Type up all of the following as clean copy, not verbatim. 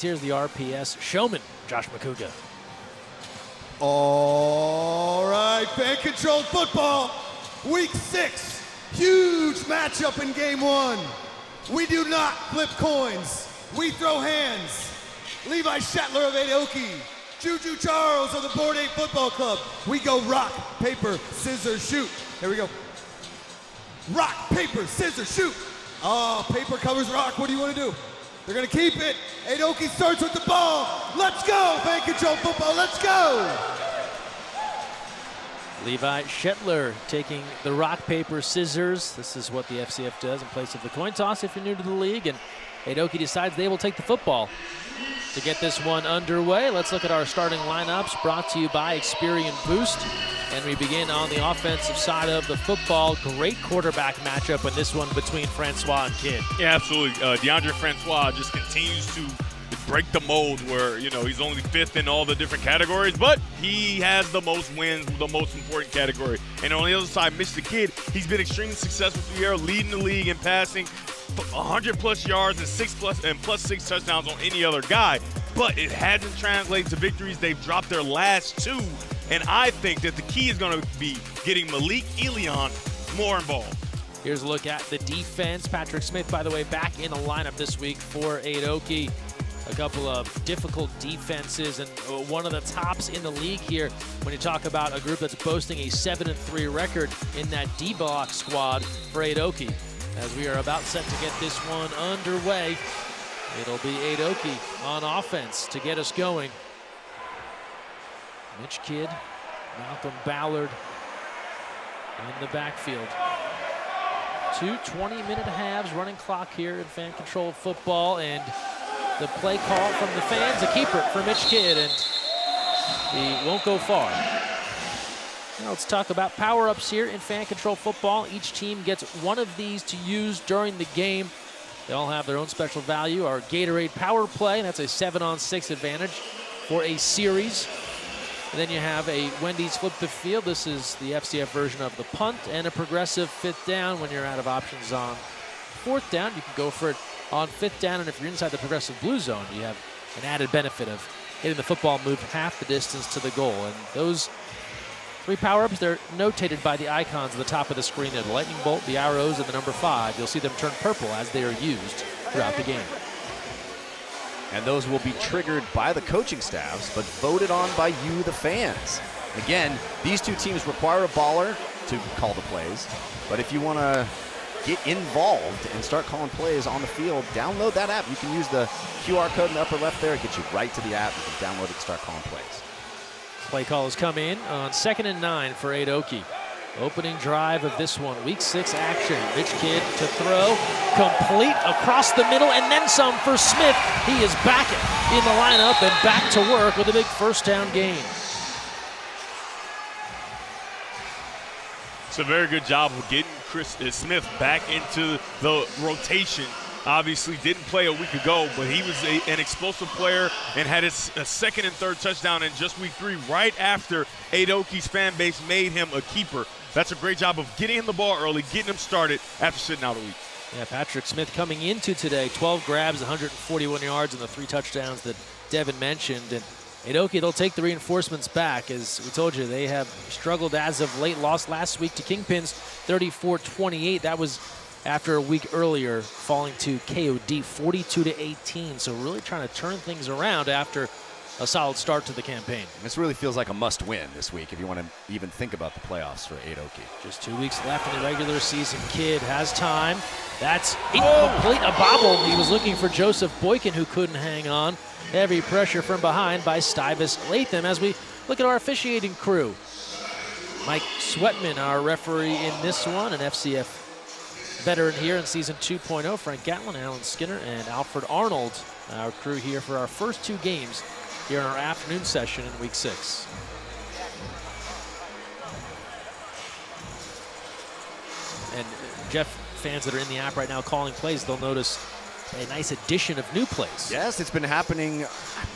Here's the RPS showman, Josh McCouga. All right, fan-controlled football, week 6. Huge matchup in game 1. We do not flip coins. We throw hands. Levi Shetler of Aoki, Juju Charles of the Board 8 Football Club. We go rock, paper, scissors, shoot. Here we go. Rock, paper, scissors, shoot. Oh, paper covers rock. What do you want to do? They're going to keep it. Aoki starts with the ball. Let's go, fan-controlled football. Let's go. Levi Shetler taking the rock, paper, scissors. This is what the FCF does in place of the coin toss if you're new to the league. And Aoki decides they will take the football to get this one underway. Let's look at our starting lineups brought to you by Experian Boost. And we begin on the offensive side of the football. Great quarterback matchup in this one between Francois and Kidd. Yeah, absolutely. DeAndre Francois just continues to break the mold where, he's only 5th in all the different categories, but he has the most wins, the most important category. And on the other side, Mitch the Kid, he's been extremely successful through the air, leading the league in passing, 100-plus yards and plus 6 touchdowns on any other guy. But it hasn't translated to victories. They've dropped their last 2. And I think that the key is going to be getting Malik Elion more involved. Here's a look at the defense. Patrick Smith, by the way, back in the lineup this week for Aoki. A couple of difficult defenses and one of the tops in the league here when you talk about a group that's boasting a 7-3 record in that D-block squad for Aoki. As we are about set to get this one underway, it'll be Aoki on offense to get us going. Mitch Kidd, Malcolm Ballard in the backfield. 2 20-minute halves, running clock here in fan-controlled football, and the play call from the fans, a keeper for Mitch Kidd, and he won't go far. Now let's talk about power-ups here in fan-controlled football. Each team gets one of these to use during the game. They all have their own special value. Our Gatorade Power Play, that's a 7-on-6 advantage for a series. And then you have a Wendy's Flip the Field. This is the FCF version of the punt, and a progressive 5th down. When you're out of options on 4th down, you can go for it on 5th down. And if you're inside the progressive blue zone, you have an added benefit of hitting the football move half the distance to the goal. And those 3 power-ups, they're notated by the icons at the top of the screen there. The lightning bolt, the arrows, and the number 5. You'll see them turn purple as they are used throughout the game. And those will be triggered by the coaching staffs, but voted on by you, the fans. Again, these 2 teams require a baller to call the plays, but if you want to get involved and start calling plays on the field, download that app. You can use the QR code in the upper left there. It gets you right to the app. You can download it and start calling plays. Play calls come in on 2nd and 9 for Aoki. Opening drive of this one, week 6 action. Mitch Kidd to throw, complete across the middle, and then some for Smith. He is back in the lineup and back to work with a big 1st down gain. It's a very good job of getting Chris Smith back into the rotation. Obviously didn't play a week ago, but he was an explosive player and had his 2nd and 3rd touchdown in just week 3 right after Aoki's fan base made him a keeper. That's a great job of getting him the ball early, getting him started after sitting out a week. Yeah, Patrick Smith coming into today, 12 grabs, 141 yards, and the 3 touchdowns that Devin mentioned. And Aoki, they'll take the reinforcements back. As we told you, they have struggled as of late. Lost last week to Kingpins, 34-28. That was after a week earlier, falling to KOD, 42-18. So really trying to turn things around after a solid start to the campaign. This really feels like a must-win this week if you want to even think about the playoffs for Aoki. Just 2 weeks left in the regular season. Kidd has time. That's incomplete, a bobble. He was looking for Joseph Boykin, who couldn't hang on. Heavy pressure from behind by Stuyvesant Latham as we look at our officiating crew. Mike Sweatman, our referee in this one, an FCF veteran here in season 2.0. Frank Gatlin, Alan Skinner, and Alfred Arnold, our crew here for our first 2 games here in our afternoon session in week 6. And Jeff, fans that are in the app right now calling plays, they'll notice a nice addition of new plays. Yes, it's been happening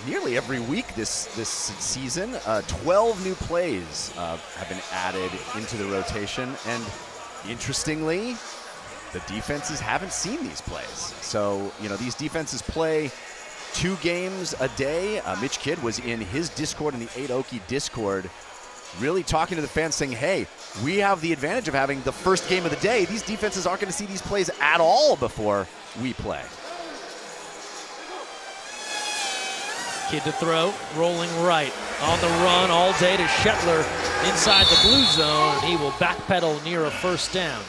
nearly every week this season. 12 new plays have been added into the rotation, and interestingly, the defenses haven't seen these plays. So, these defenses play 2 games a day. Mitch Kidd was in his Discord, in the 8 Okie Discord, really talking to the fans saying, hey, we have the advantage of having the first game of the day. These defenses aren't going to see these plays at all before we play. Kidd to throw, rolling right. On the run all day to Shetler inside the blue zone, and he will backpedal near a first down.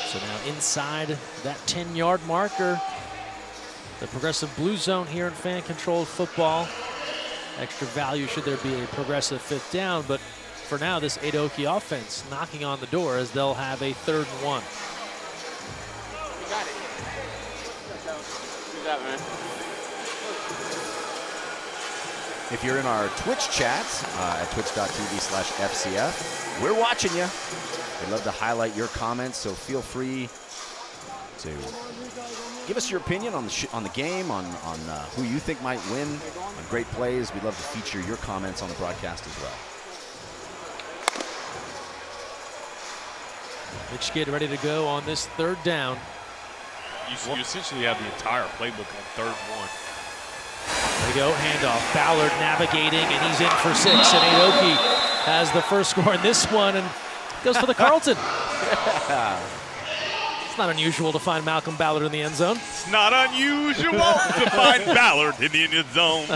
So now inside that 10-yard marker, the progressive blue zone here in fan-controlled football. Extra value should there be a progressive 5th down, but for now, this 8 Okie offense knocking on the door as they'll have a 3rd and 1. You got it. Good job, man. If you're in our Twitch chat at twitch.tv/FCF, we're watching you. We'd love to highlight your comments, so feel free to give us your opinion on the game, on who you think might win, on great plays. We'd love to feature your comments on the broadcast as well. Mitch Kidd ready to go on this 3rd down. You essentially have the entire playbook on 3rd and 1. There we go, handoff. Ballard navigating, and he's in for 6. And 8 Okie has the first score in this one and goes for the Carlton. It's not unusual to find Malcolm Ballard in the end zone. It's not unusual to find Ballard in the end zone.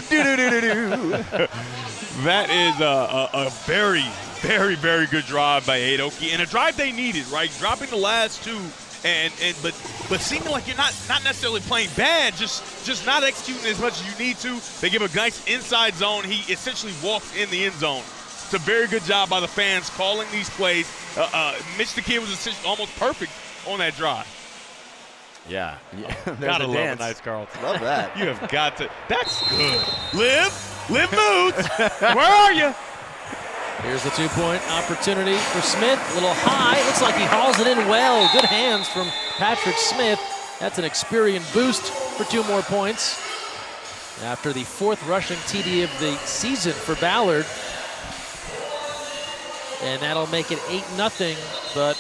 That is a very, very, very good drive by 8 Okie, and a drive they needed, right? Dropping the last 2. But seeming like you're not necessarily playing bad, just not executing as much as you need to. They give a nice inside zone. He essentially walks in the end zone. It's a very good job by the fans calling these plays. Mitch the Kid was essentially almost perfect on that drive. Yeah. Gotta love a nice Carlton. Love that. You have got to. That's good. Live Moods. Where are you? Here's the 2-point opportunity for Smith. A little high. Looks like he hauls it in well. Good hands from Patrick Smith. That's an Experian boost for 2 more points. After the 4th rushing TD of the season for Ballard. And that'll make it 8-0, but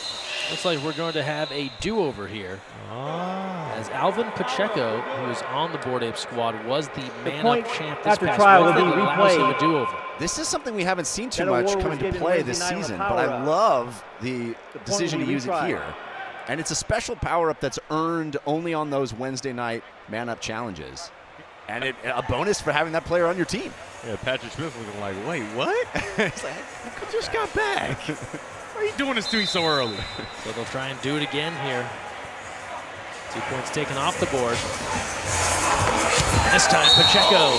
looks like we're going to have a do-over here. As Alvin Pacheco, who is on the Bored Ape squad, was the man-up champ this past Wednesday, allows him a do-over. This is something we haven't seen too much come into play this season, but I love the decision to use it here. And it's a special power-up that's earned only on those Wednesday night man-up challenges. And a bonus for having that player on your team. Yeah, Patrick Smith looking like, wait, what? It's like, I just got back. Why are you doing this to me so early? So they'll try and do it again here. 2 points taken off the board. This time, Pacheco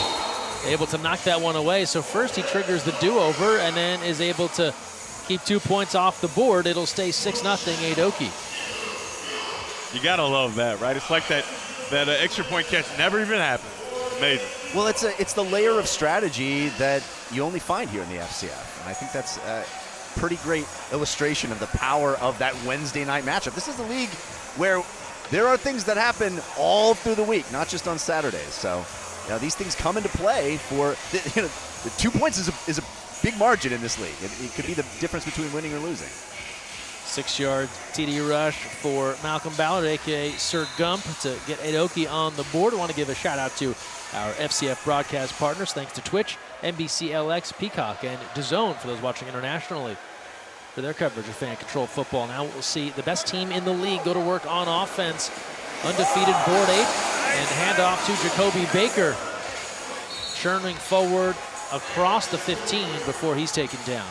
able to knock that one away. So first he triggers the do-over and then is able to keep 2 points off the board. It'll stay 6-0, 8 Okie. You gotta love that, right? It's like that extra point catch never even happened. Amazing. Well, it's the layer of strategy that you only find here in the FCF. And I think that's a pretty great illustration of the power of that Wednesday night matchup. This is the league where there are things that happen all through the week, not just on Saturdays. So, these things come into play for, the 2 points is a big margin in this league. It could be the difference between winning or losing. 6-yard TD rush for Malcolm Ballard, a.k.a. Sir Gump, to get 8 Okie on the board. I want to give a shout-out to our FCF broadcast partners, thanks to Twitch, NBCLX, Peacock, and DAZN for those watching internationally for their coverage of fan-controlled football. Now we'll see the best team in the league go to work on offense. Undefeated Bored Ape, and hand off to Jacoby Baker, churning forward across the 15 before he's taken down.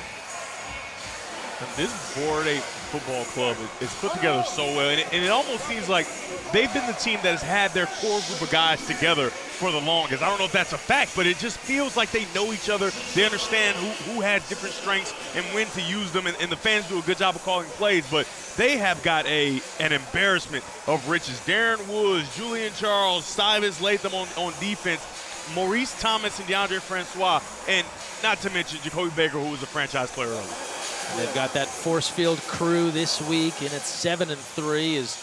This Bored Ape football club is put together so well, and it almost seems like they've been the team that has had their core group of guys together for the longest. I don't know if that's a fact, but it just feels like they know each other. They understand who has different strengths and when to use them, and the fans do a good job of calling plays, but they have got an embarrassment of riches. Darren Woods, Julian Charles, Cyrus Latham on defense, Maurice Thomas and DeAndre Francois, and not to mention Jacoby Baker, who was a franchise player earlier. They've got that force field crew this week, and it's 7-3 as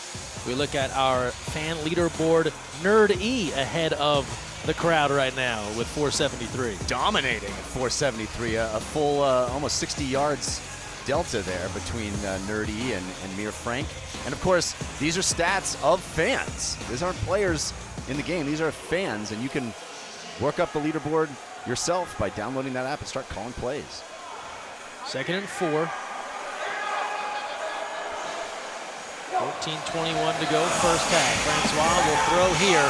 we look at our fan leaderboard. Nerd E ahead of the crowd right now with 473. Dominating at 473, a full almost 60 yards delta there between Nerdy and Mir Frank. And of course, these are stats of fans. These aren't players in the game. These are fans, and you can work up the leaderboard yourself by downloading that app and start calling plays. 2nd and 4. 14:21 to go, first half. Francois will throw here.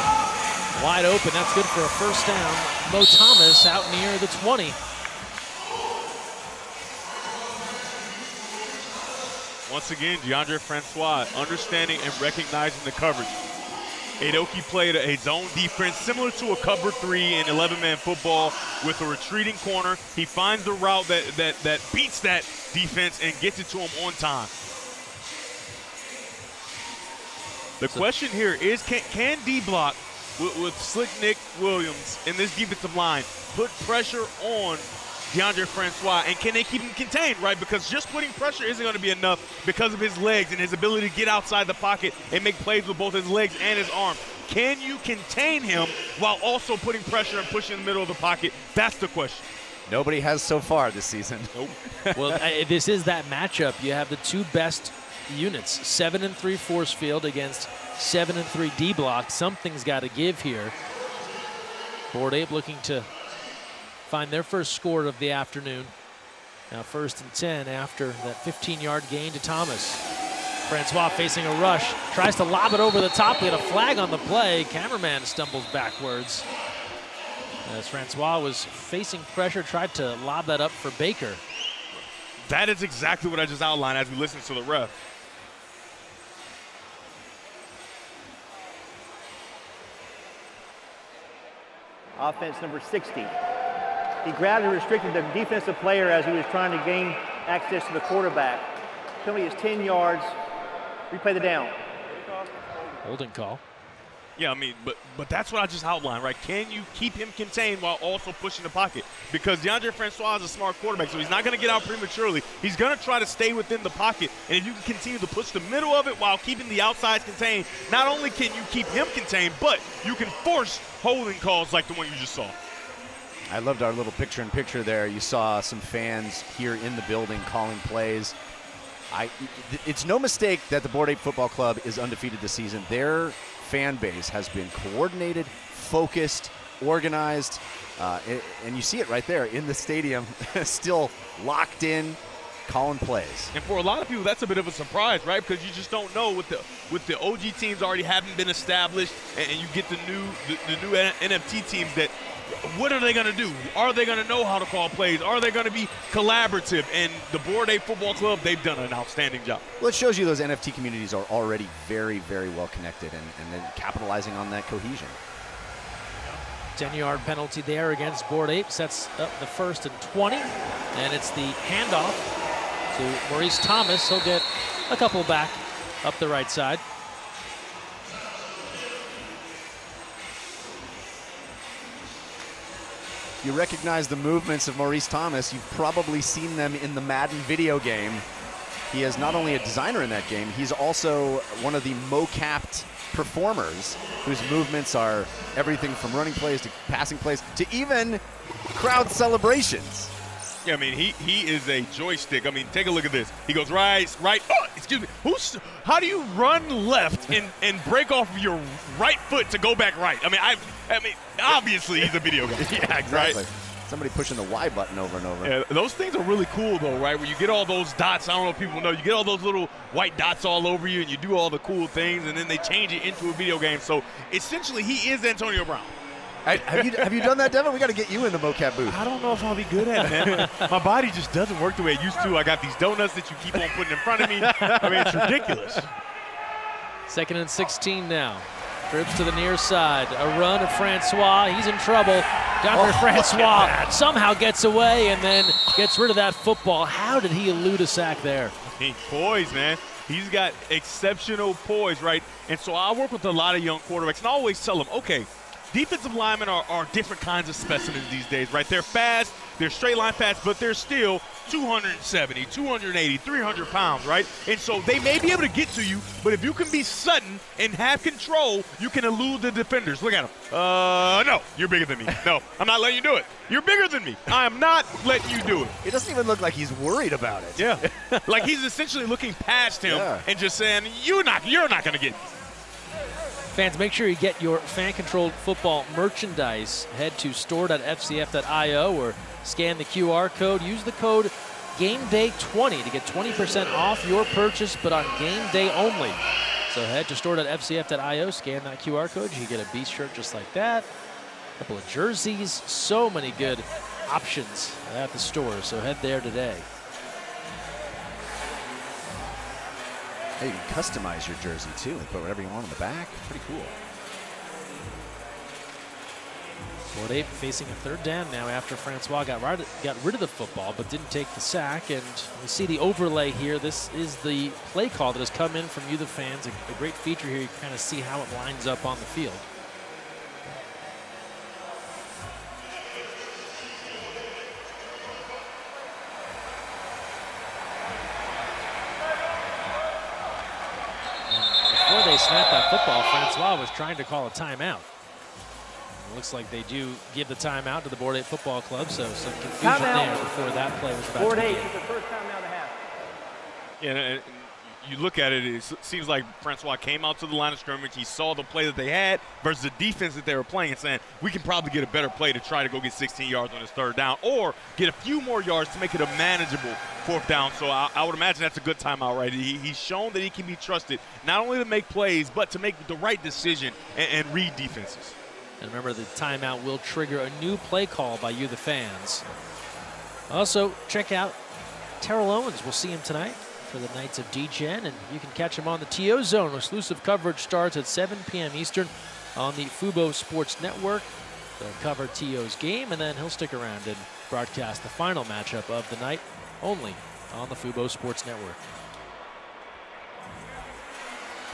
Wide open, that's good for a first down. Mo Thomas out near the 20. Once again, DeAndre Francois understanding and recognizing the coverage. Adoki played a zone defense similar to a cover 3 in 11-man football with a retreating corner. He finds the route that beats that defense and gets it to him on time. The question here is, can D-Block with Slick Nick Williams in this defensive line put pressure on DeAndre Francois, and can they keep him contained, right? Because just putting pressure isn't going to be enough because of his legs and his ability to get outside the pocket and make plays with both his legs and his arms. Can you contain him while also putting pressure and pushing in the middle of the pocket? That's the question. Nobody has so far this season. Nope. Well, this is that matchup. You have the two best units, 7-3 force field against 7-3 D-Block. Something's got to give here. Board Ape looking to find their first score of the afternoon. Now 1st and 10 after that 15-yard gain to Thomas. Francois facing a rush, tries to lob it over the top. We had a flag on the play. Cameraman stumbles backwards. As Francois was facing pressure, tried to lob that up for Baker. That is exactly what I just outlined as we listen to the ref. Offense number 60. He grabbed and restricted the defensive player as he was trying to gain access to the quarterback. Penalty is 10 yards. Replay the down. Holding call. Yeah, I mean, but that's what I just outlined, right? Can you keep him contained while also pushing the pocket? Because DeAndre Francois is a smart quarterback, so he's not going to get out prematurely. He's going to try to stay within the pocket, and if you can continue to push the middle of it while keeping the outsides contained, not only can you keep him contained, but you can force holding calls like the one you just saw. I loved our little picture-in-picture there. You saw some fans here in the building calling plays. It's no mistake that the Board Ape Football Club is undefeated this season. Their fan base has been coordinated, focused, organized, and you see it right there in the stadium, still locked in, calling plays. And for a lot of people, that's a bit of a surprise, right? Because you just don't know with the OG teams already having been established, and you get the new NFT teams that. What are they going to do? Are they going to know how to call plays? Are they going to be collaborative? And the Board Ape Football Club, they've done an outstanding job. Well, it shows you those NFT communities are already very, very well connected and then capitalizing on that cohesion. 10-yard penalty there against Board Ape. Sets up the 1st and 20. And it's the handoff to Maurice Thomas. He'll get a couple back up the right side. You recognize the movements of Maurice Thomas. You've probably seen them in the Madden video game. He is not only a designer in that game, he's also one of the mo-capped performers whose movements are everything from running plays to passing plays to even crowd celebrations. Yeah, I mean, he is a joystick. I mean, take a look at this. He goes right. Oh, excuse me. How do you run left and break off of your right foot to go back right? I mean, obviously he's a video guy. Yeah, exactly. Right? Somebody pushing the Y button over and over. Yeah, those things are really cool, though, right? Where you get all those dots. I don't know if people know. You get all those little white dots all over you, and you do all the cool things, and then they change it into a video game. So essentially, he is Antonio Brown. Have you done that, Devin? We got to get you in the mocap booth. I don't know if I'll be good at it, man. My body just doesn't work the way it used to. I got these donuts that you keep on putting in front of me. I mean, it's ridiculous. 2nd and 16 now. Trips to the near side. A run of Francois. He's in trouble. Dr. Francois somehow gets away and then gets rid of that football. How did he elude a sack there? Poise, man. He's got exceptional poise, right? And so I work with a lot of young quarterbacks, and I always tell them, okay, defensive linemen are different kinds of specimens these days, right? They're fast, they're straight line fast, but they're still 270, 280, 300 pounds, right? And so they may be able to get to you, but if you can be sudden and have control, you can elude the defenders. Look at him. No, you're bigger than me. No, I'm not letting you do it. You're bigger than me. I am not letting you do it. It doesn't even look like he's worried about it. Yeah. Like he's essentially looking past him and just saying, you're not going to get me. Fans, make sure you get your fan-controlled football merchandise. Head to store.fcf.io or scan the QR code. Use the code GameDay20 to get 20% off your purchase, but on game day only. So head to store.fcf.io, scan that QR code. You can get a Beast shirt just like that. A couple of jerseys. So many good options at the store, so head there today. Hey, you can customize your jersey too and put whatever you want on the back. Pretty cool. Fort Ape facing a third down now after Francois got rid of the football but didn't take the sack. And we see the overlay here. This is the play call that has come in from you, the fans. A great feature here. You can kind of see how it lines up on the field. Before they snapped that football, Francois was trying to call a timeout. It looks like they do give the timeout to the Fort Ape Football Club, so some confusion there before that play was about Fort to Ape begin. is the first timeout to have. Yeah, and you look at it, it seems like Francois came out to the line of scrimmage. He saw the play that they had versus the defense that they were playing and saying, we can probably get a better play to try to go get 16 yards on this third down or get a few more yards to make it a manageable fourth down. So I would imagine that's a good timeout, right? He's shown that he can be trusted not only to make plays, but to make the right decision and read defenses. And remember, the timeout will trigger a new play call by you, the fans. Also, check out Terrell Owens. We'll see him tonight for the Knights of D-Gen, and you can catch him on the TO Zone. Exclusive coverage starts at 7 p.m. Eastern on the Fubo Sports Network. They'll cover TO's game, and then he'll stick around and broadcast the final matchup of the night only on the Fubo Sports Network.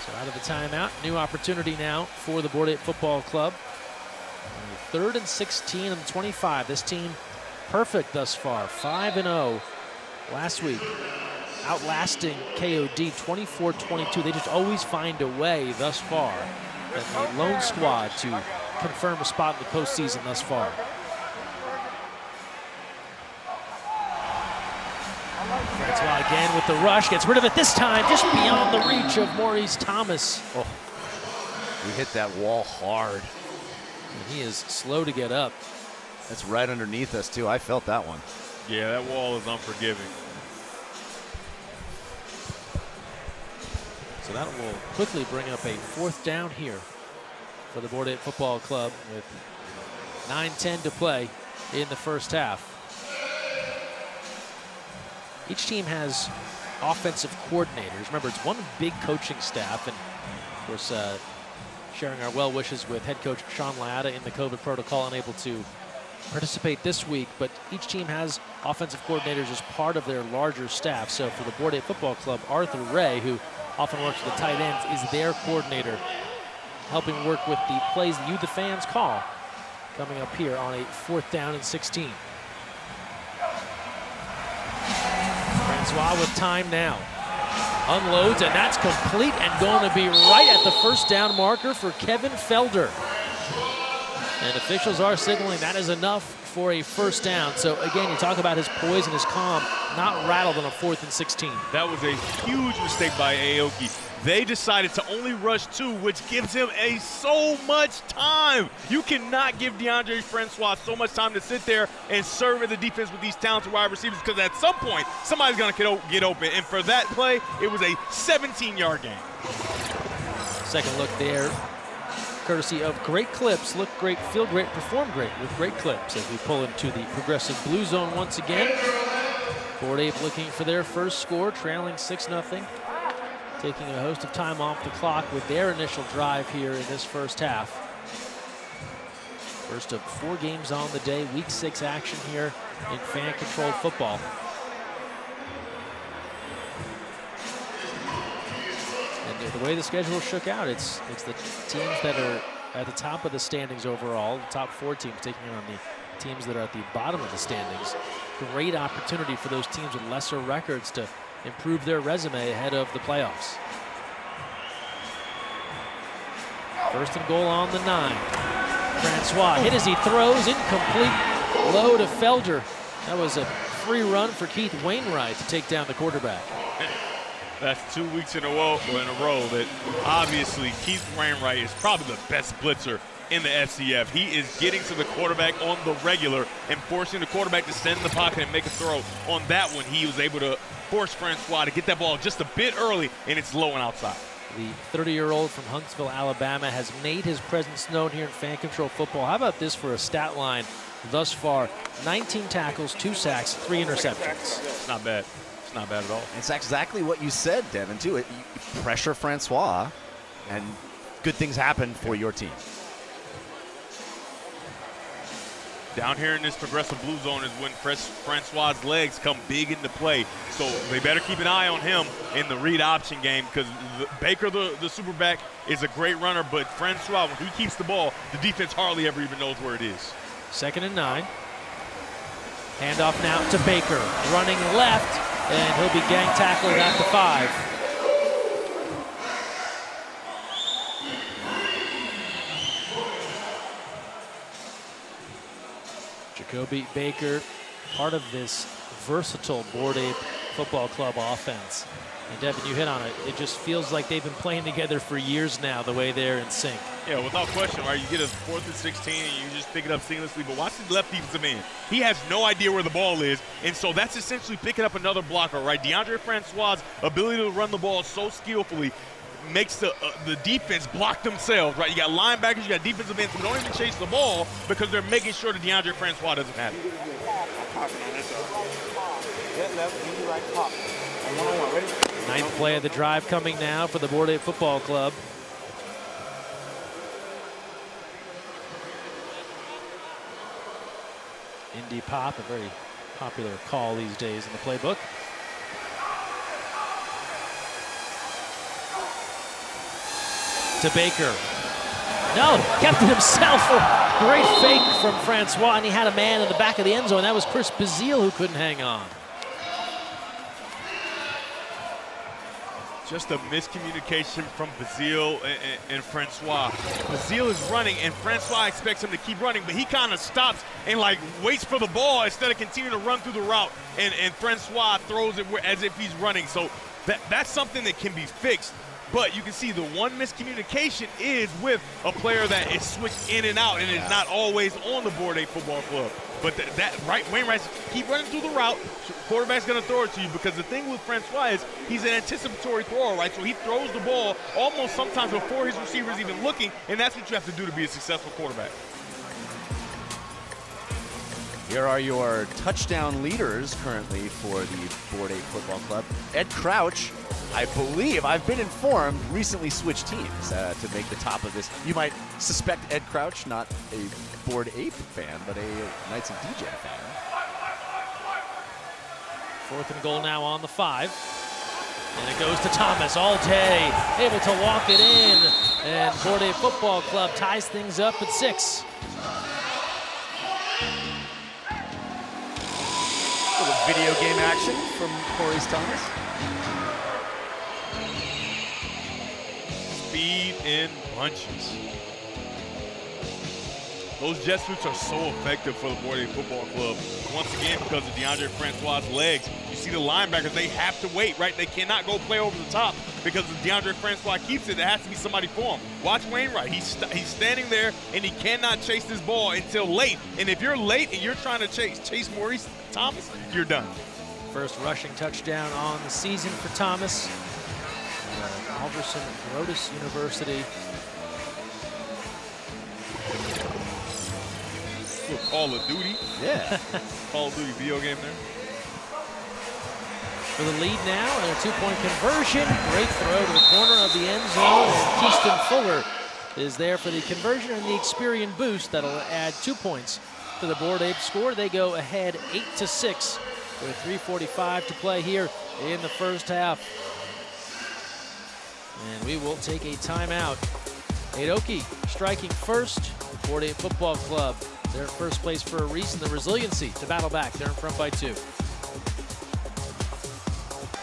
So out of the timeout, new opportunity now for the Fort Ape Football Club. 3rd and 16 and 25. This team perfect thus far, 5-0 last week, outlasting KOD 24-22. They just always find a way thus far. And the lone squad to confirm a spot in the postseason thus far. Francois again with the rush, gets rid of it this time, just beyond the reach of Maurice Thomas. Oh, he hit that wall hard. And he is slow to get up. That's right underneath us too. I felt that one. Yeah, that wall is unforgiving. So that will quickly bring up a 4th down here for the Fort Ape Football Club with 9:10 to play in the first half. Each team has offensive coordinators. Remember, it's one big coaching staff, and of course, sharing our well wishes with head coach Sean Latta in the COVID protocol, unable to participate this week, but each team has offensive coordinators as part of their larger staff. So for the Fort Ape Football Club, Arthur Ray, who often works with the tight ends, is their coordinator, helping work with the plays that you, the fans, call coming up here on a 4th down and 16. Francois with time now. Unloads, and that's complete and going to be right at the first down marker for Kevin Felder. And officials are signaling that is enough for a first down. So again, you talk about his poise and his calm, not rattled on a 4th and 16. That was a huge mistake by Aoki. They decided to only rush 2, which gives him so much time. You cannot give DeAndre Francois so much time to sit there and serve the defense with these talented wide receivers, because at some point, somebody's going to get open. And for that play, it was a 17-yard gain. Second look there, courtesy of Great Clips. Look great, feel great, perform great with Great Clips as we pull into the progressive blue zone once again. Fort Ape looking for their first score, trailing 6-0. Taking a host of time off the clock with their initial drive here in this first half. First of 4 games on the day, week 6 action here in fan-controlled football. And the way the schedule shook out, it's the teams that are at the top of the standings overall, the top 4 teams taking on the teams that are at the bottom of the standings great opportunity for those teams with lesser records to improve their resume ahead of the playoffs. First and goal on the 9. Francois hit as he throws, incomplete, low to Felder. That was a free run for Keith Wainwright to take down the quarterback. That's 2 weeks in a row that obviously Keith Wainwright is probably the best blitzer in the FCF. He is getting to the quarterback on the regular and forcing the quarterback to stand in the pocket and make a throw. On that one, he was able to force Francois to get that ball just a bit early, and it's low and outside. The 30-year-old from Huntsville, Alabama, has made his presence known here in fan control football. How about this for a stat line thus far? 19 tackles, 2 sacks, 3 interceptions. It's not bad. It's not bad at all. It's exactly what you said, Devin, too. You pressure Francois, and good things happen for your team. Down here in this progressive blue zone is when Francois' legs come big into play. So they better keep an eye on him in the read option game, because Baker, the superback, is a great runner, but Francois, when he keeps the ball, the defense hardly ever even knows where it is. 2nd and 9. Handoff now to Baker, running left, and he'll be gang tackled at the 5. Jacoby Baker, part of this versatile Board Ape Football Club offense. And Devin, you hit on it. It just feels like they've been playing together for years now, the way they're in sync. Yeah, without question, right? You get a 4th and 16 and you just pick it up seamlessly. But watch the left defensive end. He has no idea where the ball is. And so that's essentially picking up another blocker, right? DeAndre Francois' ability to run the ball so skillfully makes the defense block themselves, right? You got linebackers, you got defensive ends who don't even chase the ball because they're making sure that DeAndre Francois doesn't have it. Ninth play of the drive coming now for the Board Ape Football Club. Indy Pop, a very popular call these days in the playbook. To Baker. No, kept it himself. Great fake from Francois, and he had a man in the back of the end zone. That was Chris Bazile who couldn't hang on. Just a miscommunication from Bazile and Francois. Bazile is running, and Francois expects him to keep running, but he kind of stops and like waits for the ball instead of continuing to run through the route, and Francois throws it as if he's running. So that's something that can be fixed. But you can see the one miscommunication is with a player that is switched in and out and is not always on the Board Ape Football Club. But Wainwright, keep running through the route. Quarterback's going to throw it to you, because the thing with Francois is he's an anticipatory thrower, right? So he throws the ball almost sometimes before his receiver's even looking, and that's what you have to do to be a successful quarterback. Here are your touchdown leaders currently for the Board Ape Football Club. Ed Crouch, I believe, I've been informed, recently switched teams to make the top of this. You might suspect Ed Crouch, not a Board Ape fan, but a Knights of DJ fan. 4th and goal now on the 5. And it goes to Thomas all day, able to walk it in. And Board Ape Football Club ties things up at 6. A little video game action from Corey's Thomas. Speed in bunches. Those jet sweeps are so effective for the Board Ape Football Club. Once again, because of DeAndre Francois' legs. You see the linebackers, they have to wait, right? They cannot go play over the top because if DeAndre Francois keeps it, there has to be somebody for him. Watch Wainwright. He's standing there, and he cannot chase this ball until late. And if you're late and you're trying to chase Maurice Thomas, you're done. First rushing touchdown on the season for Thomas. Alderson Rhodes University. Call of Duty. Yeah. Call of Duty video game there. For the lead now, and a 2-point conversion. Great throw to the corner of the end zone. And Keyston Fuller is there for the conversion and the Experian boost. That'll add 2 points to the Board Ape score. They go ahead 8-6 with 3:45 to play here in the first half. And we will take a timeout. Adoki striking first. Board Ape Football Club They're in first place for a reason, the resiliency to battle back. They're in front by 2.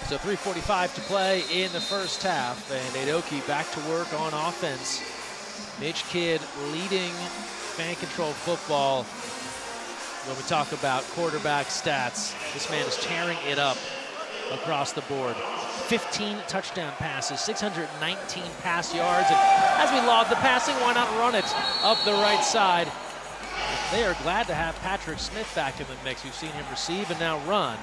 So 3:45 to play in the first half, and Adoki back to work on offense. Mitch Kidd leading fan control football. When we talk about quarterback stats, this man is tearing it up across the board. 15 touchdown passes, 619 pass yards, and as we log the passing, why not run it up the right side? They are glad to have Patrick Smith back in the mix. We've seen him receive and now run.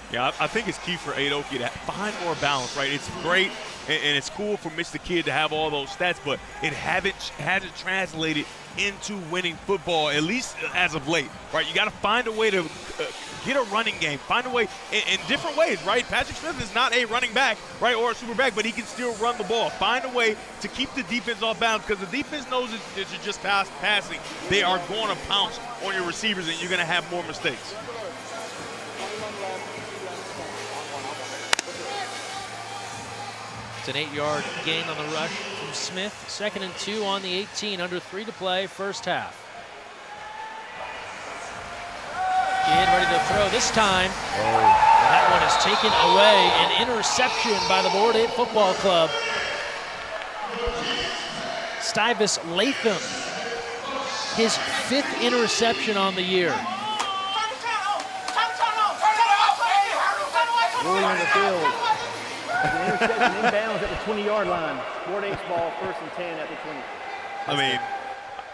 Yeah, I think it's key for Adoki to find more balance, right? It's great, and it's cool for Mitch the Kid to have all those stats, but it hasn't translated into winning football, at least as of late, right? You got to find a way to get a running game, find a way in different ways, right? Patrick Smith is not a running back, right, or a super back, but he can still run the ball. Find a way to keep the defense off balance, because the defense knows that you're just passing. They are going to pounce on your receivers, and you're going to have more mistakes. It's an 8-yard gain on the rush from Smith. 2nd and 2 on the 18, under 3 to play, first half. Kidd ready to throw this time. That one is taken away. An interception by the Board 8 Football Club. Stuyvis Latham, his 5th interception on the year. Rolling on the field. An interception inbounds at the 20-yard line. Board 8's ball, 1st and 10 at the 20. I mean,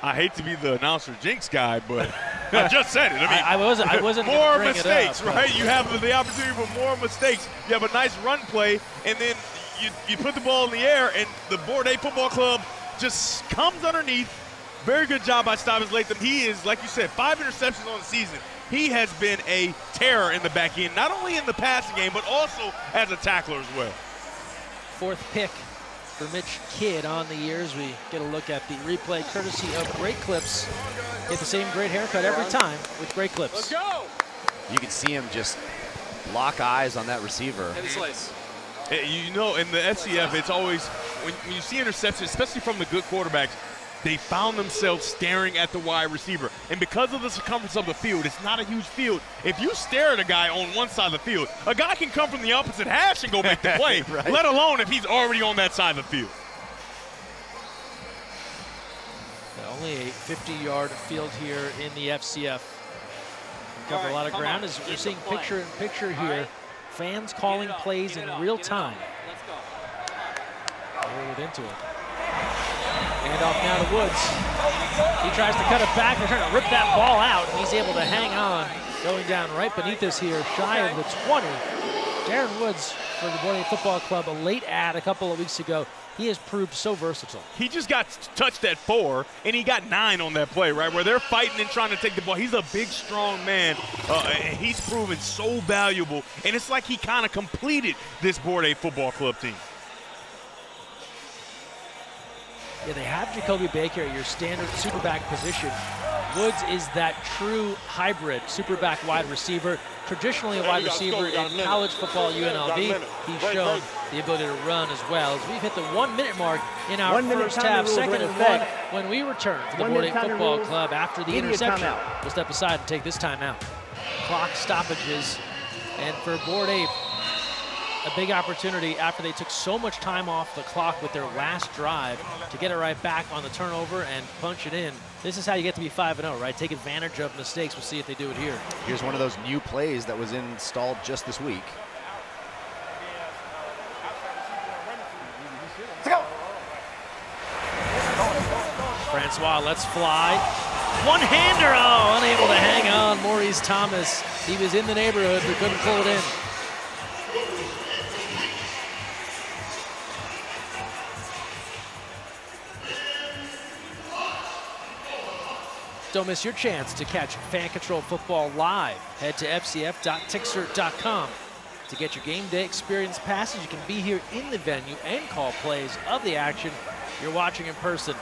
I hate to be the announcer jinx guy, but I just said it. I mean, I wasn't more bring mistakes, it up, right? You have the opportunity for more mistakes. You have a nice run play, and then you put the ball in the air, and the Board 8 Football Club just comes underneath. Very good job by Stuyvis Latham. He is, like you said, 5 interceptions on the season. He has been a terror in the back end, not only in the passing game, but also as a tackler as well. 4th pick for Mitch Kidd on the year as we get a look at the replay courtesy of Great Clips. Get the same great haircut every time with Great Clips. Let's go. You can see him just lock eyes on that receiver. Heavy slice. You know, in the FCF, it's always, when you see interceptions, especially from the good quarterbacks, they found themselves staring at the wide receiver. And because of the circumference of the field, it's not a huge field. If you stare at a guy on one side of the field, a guy can come from the opposite hash and go make the play, right. Let alone if he's already on that side of the field. Only a 50-yard field here in the FCF. We cover a lot of ground as we're seeing picture-in-picture here. Fans calling plays in real time. Let's go. Roll it into it. Hand off now to Woods. He tries to cut it back. They're trying to rip that ball out, and he's able to hang on. Going down right beneath us here, shy of the 20. Darren Woods for the Board 8 Football Club, a late ad a couple of weeks ago. He has proved so versatile. He just got touched at 4, and he got 9 on that play, right, where they're fighting and trying to take the ball. He's a big, strong man, and he's proven so valuable, and it's like he kind of completed this Board 8 Football Club team. Yeah, they have Jacoby Baker at your standard superback position. Woods is that true hybrid superback wide receiver. Traditionally a wide receiver in college football at UNLV. He's shown the ability to run as well. As we've hit the 1-minute mark in our first half, 2nd and 1 when we return for the Board 8 Football Club after the interception. We'll step aside and take this timeout. Clock stoppages, and for Board 8, a big opportunity after they took so much time off the clock with their last drive to get it right back on the turnover and punch it in. This is how you get to be 5-0, right? Take advantage of mistakes. We'll see if they do it here. Here's one of those new plays that was installed just this week. Francois lets fly. One-hander, oh, unable to hang on. Maurice Thomas, he was in the neighborhood but couldn't pull it in. Don't miss your chance to catch Fan Control Football live. Head to fcf.tixer.com to get your game day experience passes. You can be here in the venue and call plays of the action you're watching in person.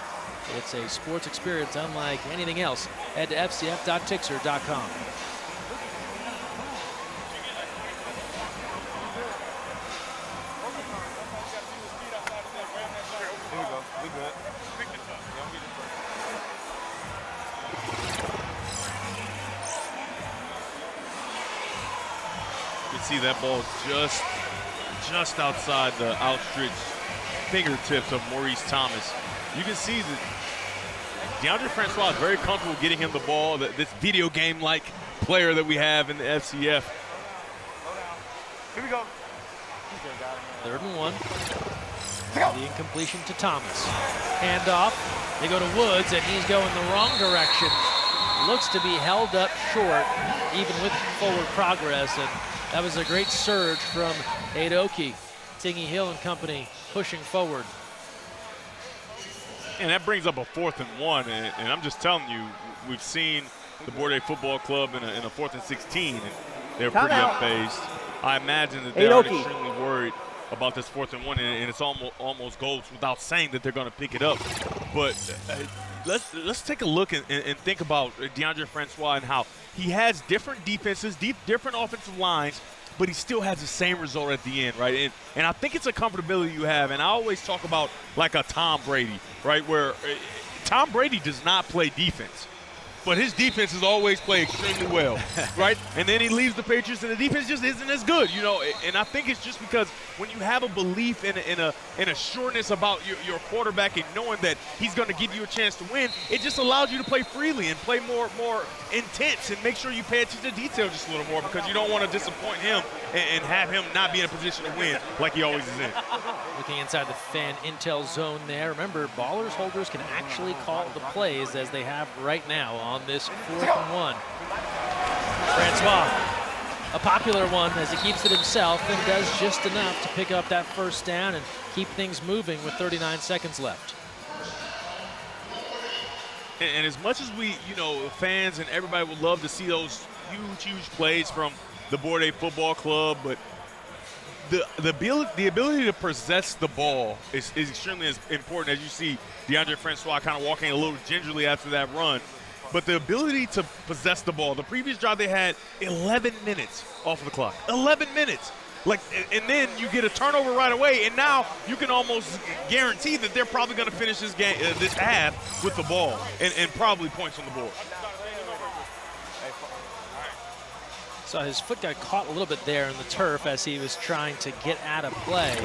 It's a sports experience unlike anything else. Head to fcf.tixer.com. see that ball just outside the outstretched fingertips of Maurice Thomas. You can see that DeAndre Francois is very comfortable getting him the ball, this video game-like player that we have in the FCF. Here we go. 3rd and 1. The incompletion to Thomas. Handoff. They go to Woods, and he's going the wrong direction. Looks to be held up short, even with forward progress. And that was a great surge from Adoki. Tingy Hill and company pushing forward. And that brings up a 4th and 1. And I'm just telling you, we've seen the Bourdain Football Club in a 4th and 16. And they're pretty unfazed. I imagine that they're extremely worried about this 4th and 1, and it's almost goes without saying that they're going to pick it up. But let's take a look and think about DeAndre Francois and how he has different defenses, different offensive lines, but he still has the same result at the end, right? And I think it's a comfortability you have. And I always talk about like a Tom Brady, right, where Tom Brady does not play defense. But his defense has always played extremely well, right? And then he leaves the Patriots, and the defense just isn't as good, you know. And I think it's just because when you have a belief in a sureness about your quarterback and knowing that he's going to give you a chance to win, it just allows you to play freely and play more intense and make sure you pay attention to detail just a little more, because you don't want to disappoint him and have him not be in a position to win like he always is in. Looking inside the fan intel zone there. Remember, ballers holders can actually call the plays as they have right now on this 4th and 1. Francois, a popular one as he keeps it himself and does just enough to pick up that 1st down and keep things moving with 39 seconds left. And as much as we, fans and everybody would love to see those huge plays from the Bourdain Football Club, but the ability to possess the ball is extremely as important, as you see DeAndre Francois kind of walking a little gingerly after that run. But the ability to possess the ball, the previous drive they had 11 minutes off of the clock. 11 minutes. And then you get a turnover right away, and now you can almost guarantee that they're probably going to finish this game, this half with the ball, and probably points on the board. So his foot got caught a little bit there in the turf as he was trying to get out of play.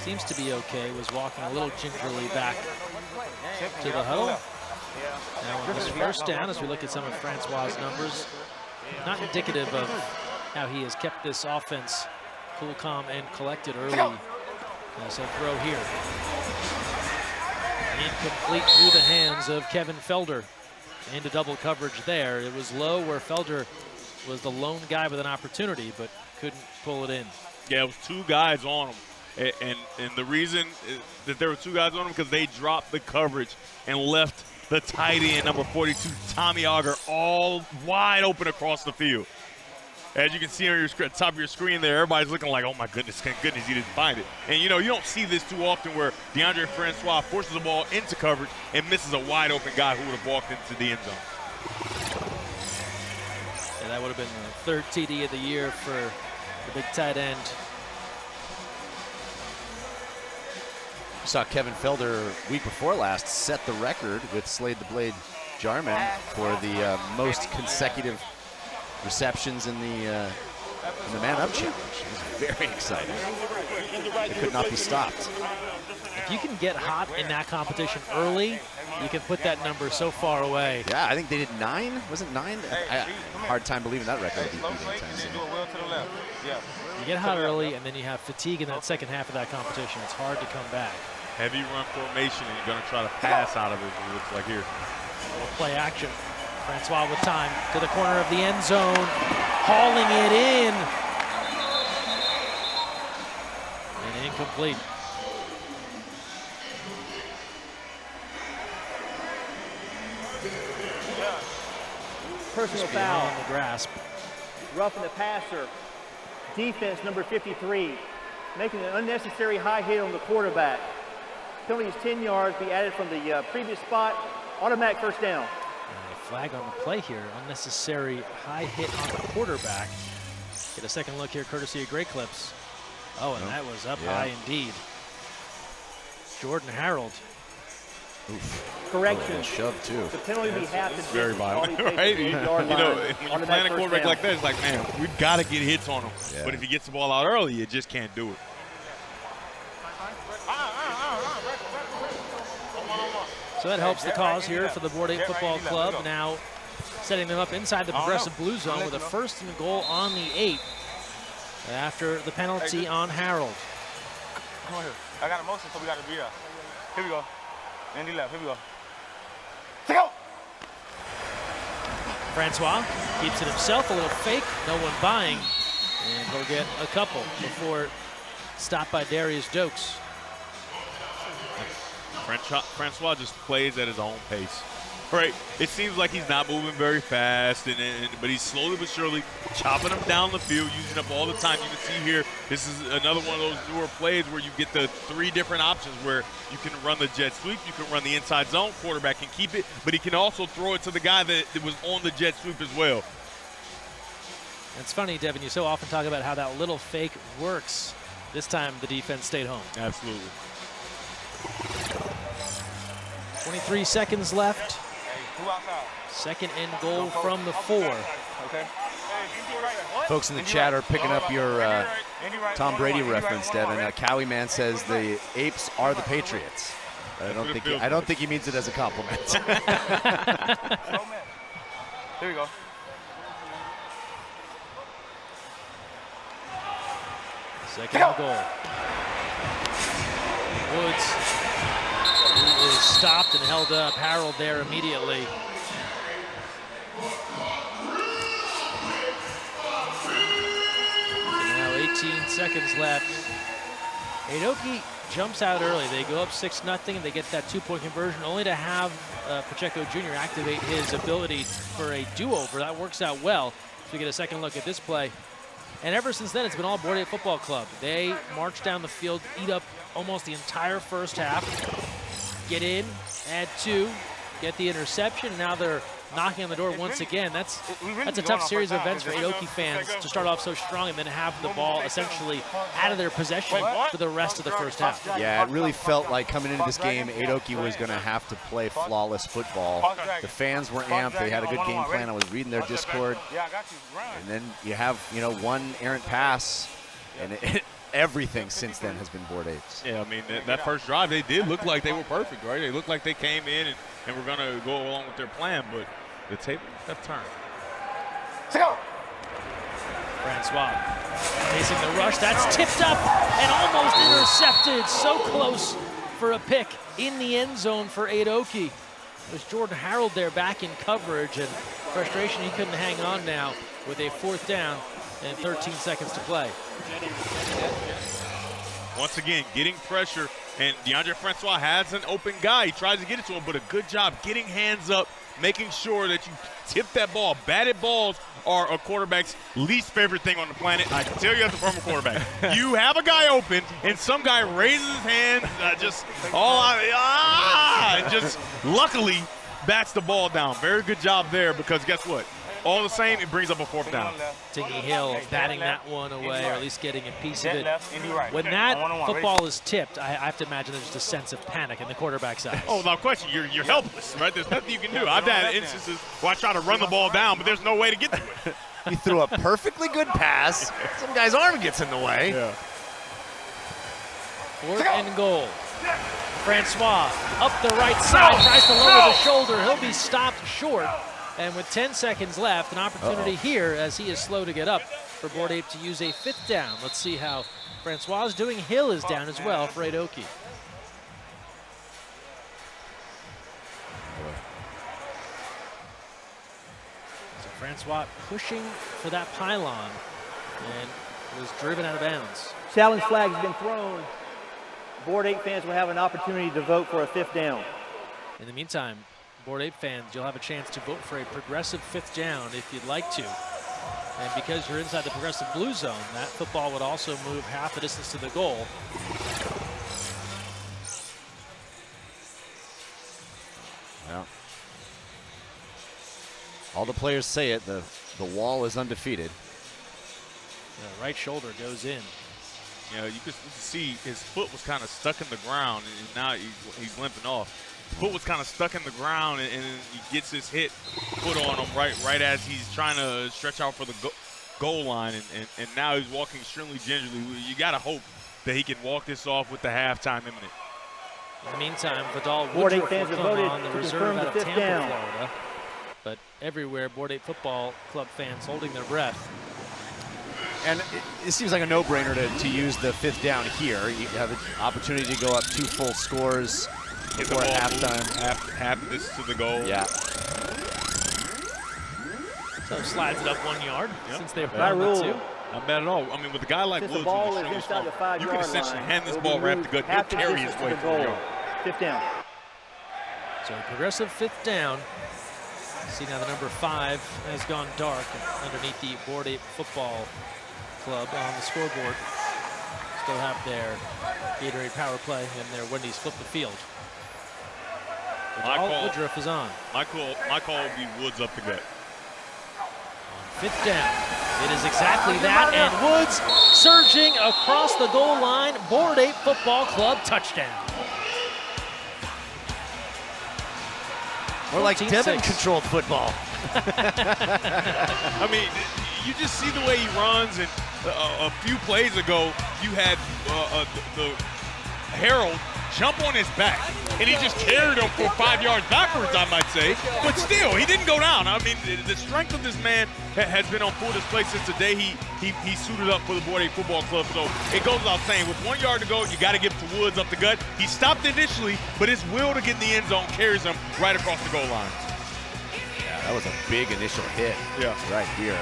Seems to be okay. Was walking a little gingerly back to the huddle. Now on this 1st down, as we look at some of Francois' numbers, not indicative of how he has kept this offense cool, calm, and collected early. As a throw here. Incomplete through the hands of Kevin Felder. Into double coverage there. It was low where Felder was the lone guy with an opportunity, but couldn't pull it in. Yeah, it was 2 guys on him. And the reason that there were 2 guys on him because they dropped the coverage and left the tight end, number 42, Tommy Auger, all wide open across the field. As you can see on your top of your screen there, everybody's looking like, oh my goodness, thank goodness he didn't find it. And you don't see this too often where DeAndre Francois forces the ball into coverage and misses a wide open guy who would have walked into the end zone. And that would have been the 3rd TD of the year for the big tight end. We saw Kevin Felder week before last set the record with Slade the Blade Jarman for the most consecutive receptions in the man-up challenge. It was very exciting. It could not be stopped. If you can get hot in that competition early, you can put that number so far away. Yeah, I think they did 9. Was it 9? Hard time believing that record. You get hot early, and then you have fatigue in that second half of that competition. It's hard to come back. Heavy run formation, and you're going to try to pass out of it, it looks like here. Play action. Francois with time to the corner of the end zone, hauling it in. And incomplete. Personal foul. On the grasp. Roughing the passer. Defense number 53, making an unnecessary high hit on the quarterback. Penalty is 10 yards, be added from the previous spot. Automatic 1st down. And a flag on the play here. Unnecessary high hit on the quarterback. Get a second look here, courtesy of Great Clips. Oh, and that was up high indeed. Jordan Harold Correction. Shove too. The penalty will be half the Very distance. All violent, he takes right? is You the 8-yard know, line when you on plan that a first quarterback down. like that, it's like, man, we've got to get hits on him. Yeah. But if he gets the ball out early, you just can't do it. So that helps the cause here for the Board 8 Football Club. Now setting them up inside the progressive blue zone with a 1st and goal on the 8 after the penalty on Harold. Come on here. I got a motion, so we got to be there. Here we go. Andy left. Here we go. Take out. Francois keeps it himself, a little fake, no one buying, and he'll get a couple before stopped by Darius Dokes. Francois just plays at his own pace. Right, it seems like he's not moving very fast, but he's slowly but surely chopping them down the field, using up all the time. You can see here, this is another one of those newer plays where you get the 3 different options where you can run the jet sweep, you can run the inside zone, quarterback can keep it, but he can also throw it to the guy that was on the jet sweep as well. It's funny, Devin, you so often talk about how that little fake works. This time the defense stayed home. Absolutely. 23 seconds left. Who outside? 2nd and goal from the 4. Okay. Folks in the chat are picking up your Tom Brady reference, Devin. Cowie Man says the Apes are the Patriots. I don't think he means it as a compliment. Here we go. Second and goal. Woods, who is stopped and held up. Harold there immediately. So now 18 seconds left. Adoki jumps out early. They go up 6-0 and they get that 2-point conversion, only to have Pacheco Jr. activate his ability for a do-over. That works out well. So we get a second look at this play. And ever since then, it's been all Board 8 Football Club. They march down the field, eat up almost the entire first half, get in, add 2, get the interception, and now they're knocking on the door once again. That's a tough series of events for Adoki fans to start off so strong and then have the ball essentially out of their possession for the rest of the first half. Yeah, it really felt like coming into this game, Adoki was going to have to play flawless football. The fans were amped. They had a good game plan. I was reading their Discord. And then you have, one errant pass, and everything since then has been Board 8s. Yeah, I mean, that first drive, they did look like they were perfect, right? They looked like they came in and were going to go along with their plan, but the table have turned. Francois facing the rush. That's tipped up and almost intercepted. So close for a pick in the end zone for Adoki. There's Jordan Harold there back in coverage, and frustration he couldn't hang on now with a 4th down and 13 seconds to play. Once again, getting pressure, and DeAndre Francois has an open guy. He tries to get it to him, but a good job getting hands up, making sure that you tip that ball. Batted balls are a quarterback's least favorite thing on the planet. I can tell you as a former quarterback. You have a guy open, and some guy raises his hand, and just luckily bats the ball down. Very good job there, because guess what? All the same, it brings up a 4th down. Tingy Hill batting that one away, or at least getting a piece of it. When that football is tipped, I have to imagine there's just a sense of panic in the quarterback's eyes. Oh, without question, you're helpless, right? There's nothing you can do. I've had instances where I try to run the ball down, but there's no way to get to it. You threw a perfectly good pass. Some guy's arm gets in the way. Yeah. 4th and goal. Francois up the right side, tries to lower the shoulder. He'll be stopped short. And with 10 seconds left, an opportunity here as he is slow to get up for Board 8 to use a 5th down. Let's see how Francois is doing. Hill is down as well for Adoki. So Francois pushing for that pylon and was driven out of bounds. Challenge flag has been thrown. Board 8 fans will have an opportunity to vote for a 5th down. In the meantime, Board 8 fans, you'll have a chance to vote for a progressive 5th down if you'd like to. And because you're inside the progressive blue zone, that football would also move half the distance to the goal. Yeah. All the players say it, the wall is undefeated. The right shoulder goes in. You could see his foot was kind of stuck in the ground, and now he's limping off. foot was kind of stuck in the ground, and he gets his foot on him right as he's trying to stretch out for the goal line, and now he's walking extremely gingerly. You got to hope that he can walk this off with the halftime imminent. In the meantime, Vidal Board 8 Woodruff fans will have come voted on the to reserve confirm out the of fifth Tampa, down. Florida. But everywhere, Board 8 football club fans holding their breath. And it seems like a no-brainer to use the 5th down here. You have an opportunity to go up 2 full scores Get the before ball halftime. half this to the goal. Yeah. So slides it up 1 yard since they were By down rule, 2. Not bad at all. I mean, with a guy like since Woods, the ball who's is extremely inside the strong, you can 5-yard essentially line, hand this it will ball be right up moved the gut. half He'll the carry his distance way to to the the goal. yard. 5th down. So a progressive 5th down. See now the number 5 has gone dark underneath the Board 8 football club on the scoreboard. Still have their Gatorade power play and their Wendy's flip the field. Woodruff is on. My call would be Woods up the gut. 5th down. It is exactly that, and Woods surging across the goal line. Board 8 football club touchdown. Or like 14-6. Devin-controlled football. I mean, you just see the way he runs, and a few plays ago, you had the Harold jump on his back, and he just carried him for 5 yards backwards, I might say. But still, he didn't go down. I mean, the strength of this man has been on full display since the day he suited up for the Board 8 football club. So it goes without saying, with 1 yard to go, you got to give it to Woods up the gut. He stopped initially, but his will to get in the end zone carries him right across the goal line. Yeah, that was a big initial hit. Yeah. Right here.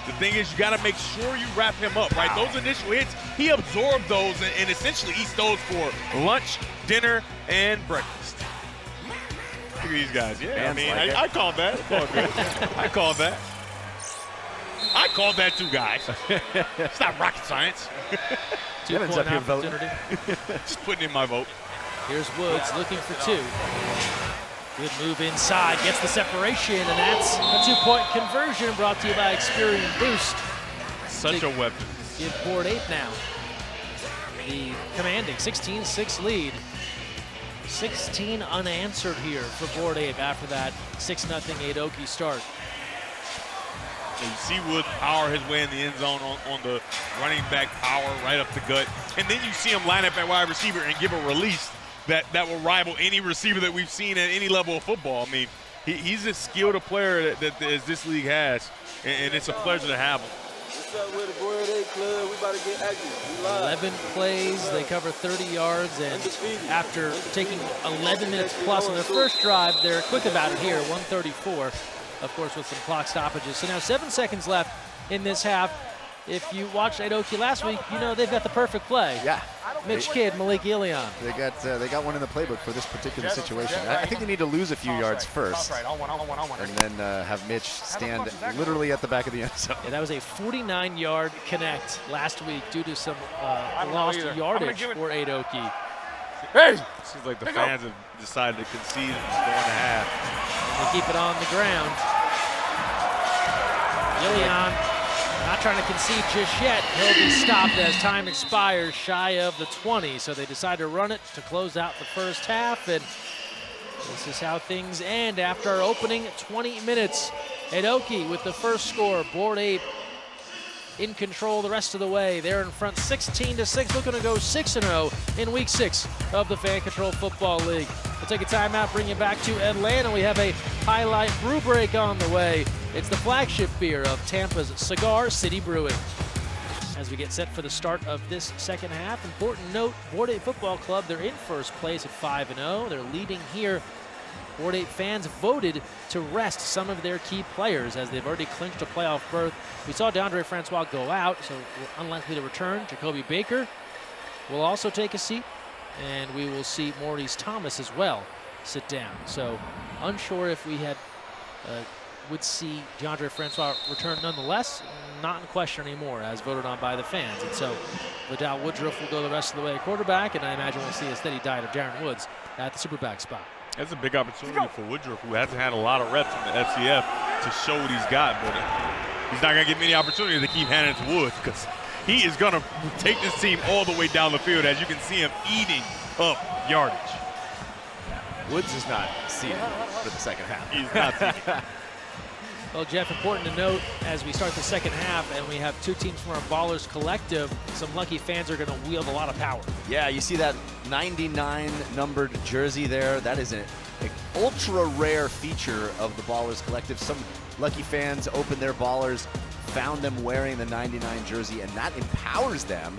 The thing is, you got to make sure you wrap him up, right? Those initial hits, he absorbed those and essentially eats those for lunch, dinner, and breakfast. Look at these guys. Yeah, Fans I mean, like it. I called that. It's all good. I called that. I called that too, guys. It's not rocket science. Devin's 2-point up here voting. opportunity. Just putting in my vote. Here's Woods looking for 2. Good move inside, gets the separation, and that's a 2-point conversion brought to you by Experian Boost. Such a weapon. Give Board 8 now the commanding 16-6 lead. 16 unanswered here for Board 8 after that 6-0 Adoki start. You see Woods power his way in the end zone on the running back power right up the gut. And then you see him line up at wide receiver and give a release that will rival any receiver that we've seen at any level of football. I mean, he's as skilled a player that as this league has, and it's a pleasure to have him. What's up with the Board 8 club? We about to get active. We live. 11 plays, they cover 30 yards, and after taking 11 minutes plus on their first drive, they're quick about it here, 134, of course, with some clock stoppages. So now 7 seconds left in this half. If you watched Adoki last week, you know they've got the perfect play. Yeah. Mitch Kidd, Malik Ilion. They got one in the playbook for this particular situation. I think they need to lose a few yards first, and then have Mitch stand literally at the back of the end zone. Yeah, that was a 49-yard connect last week due to some lost yardage for Adoki. Hey! Seems like the fans have decided to concede and just go into half. They keep it on the ground. Ilion not trying to concede just yet. He'll be stopped as time expires shy of the 20. So they decide to run it to close out the first half. And this is how things end after our opening 20 minutes. Adoki with the first score. Board 8 in control the rest of the way. They're in front 16-6, looking to go 6-0 in week 6 of the Fan Control Football League. We'll take a timeout, bring you back to Atlanta. We have a highlight brew break on the way. It's the flagship beer of Tampa's Cigar City Brewing. As we get set for the start of this second half, important note, Board 8 Football Club, they're in first place at 5-0. They're leading here. Board 8 fans voted to rest some of their key players as they've already clinched a playoff berth. We saw DeAndre Francois go out, so unlikely to return. Jacoby Baker will also take a seat, and we will see Maurice Thomas as well sit down. So unsure if we would see DeAndre Francois return nonetheless. Not in question anymore, as voted on by the fans. And so Vidal Woodruff will go the rest of the way at quarterback, and I imagine we'll see a steady diet of Darren Woods at the superback spot. That's a big opportunity for Woodruff, who hasn't had a lot of reps in the FCF, to show what he's got. But he's not going to get many opportunities to keep handing it to Woods, because he is going to take this team all the way down the field, as you can see him eating up yardage. Woods is not seated for the second half. He's not seated. Well, Jeff, important to note as we start the second half and we have two teams from our Ballers Collective, some lucky fans are going to wield a lot of power. Yeah, you see that 99 numbered jersey there? That is an ultra rare feature of the Ballers Collective. Some lucky fans opened their Ballers, found them wearing the 99 jersey, and that empowers them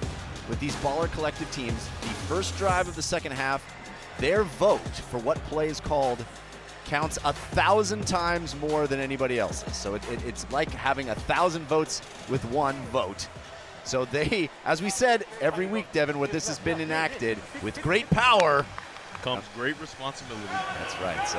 with these Baller Collective teams. The first drive of the second half, their vote for what play is called counts 1,000 times more than anybody else's. So it's like having 1,000 votes with one vote. So they, as we said every week, Devin, what this has been enacted, with great power comes great responsibility. That's right. So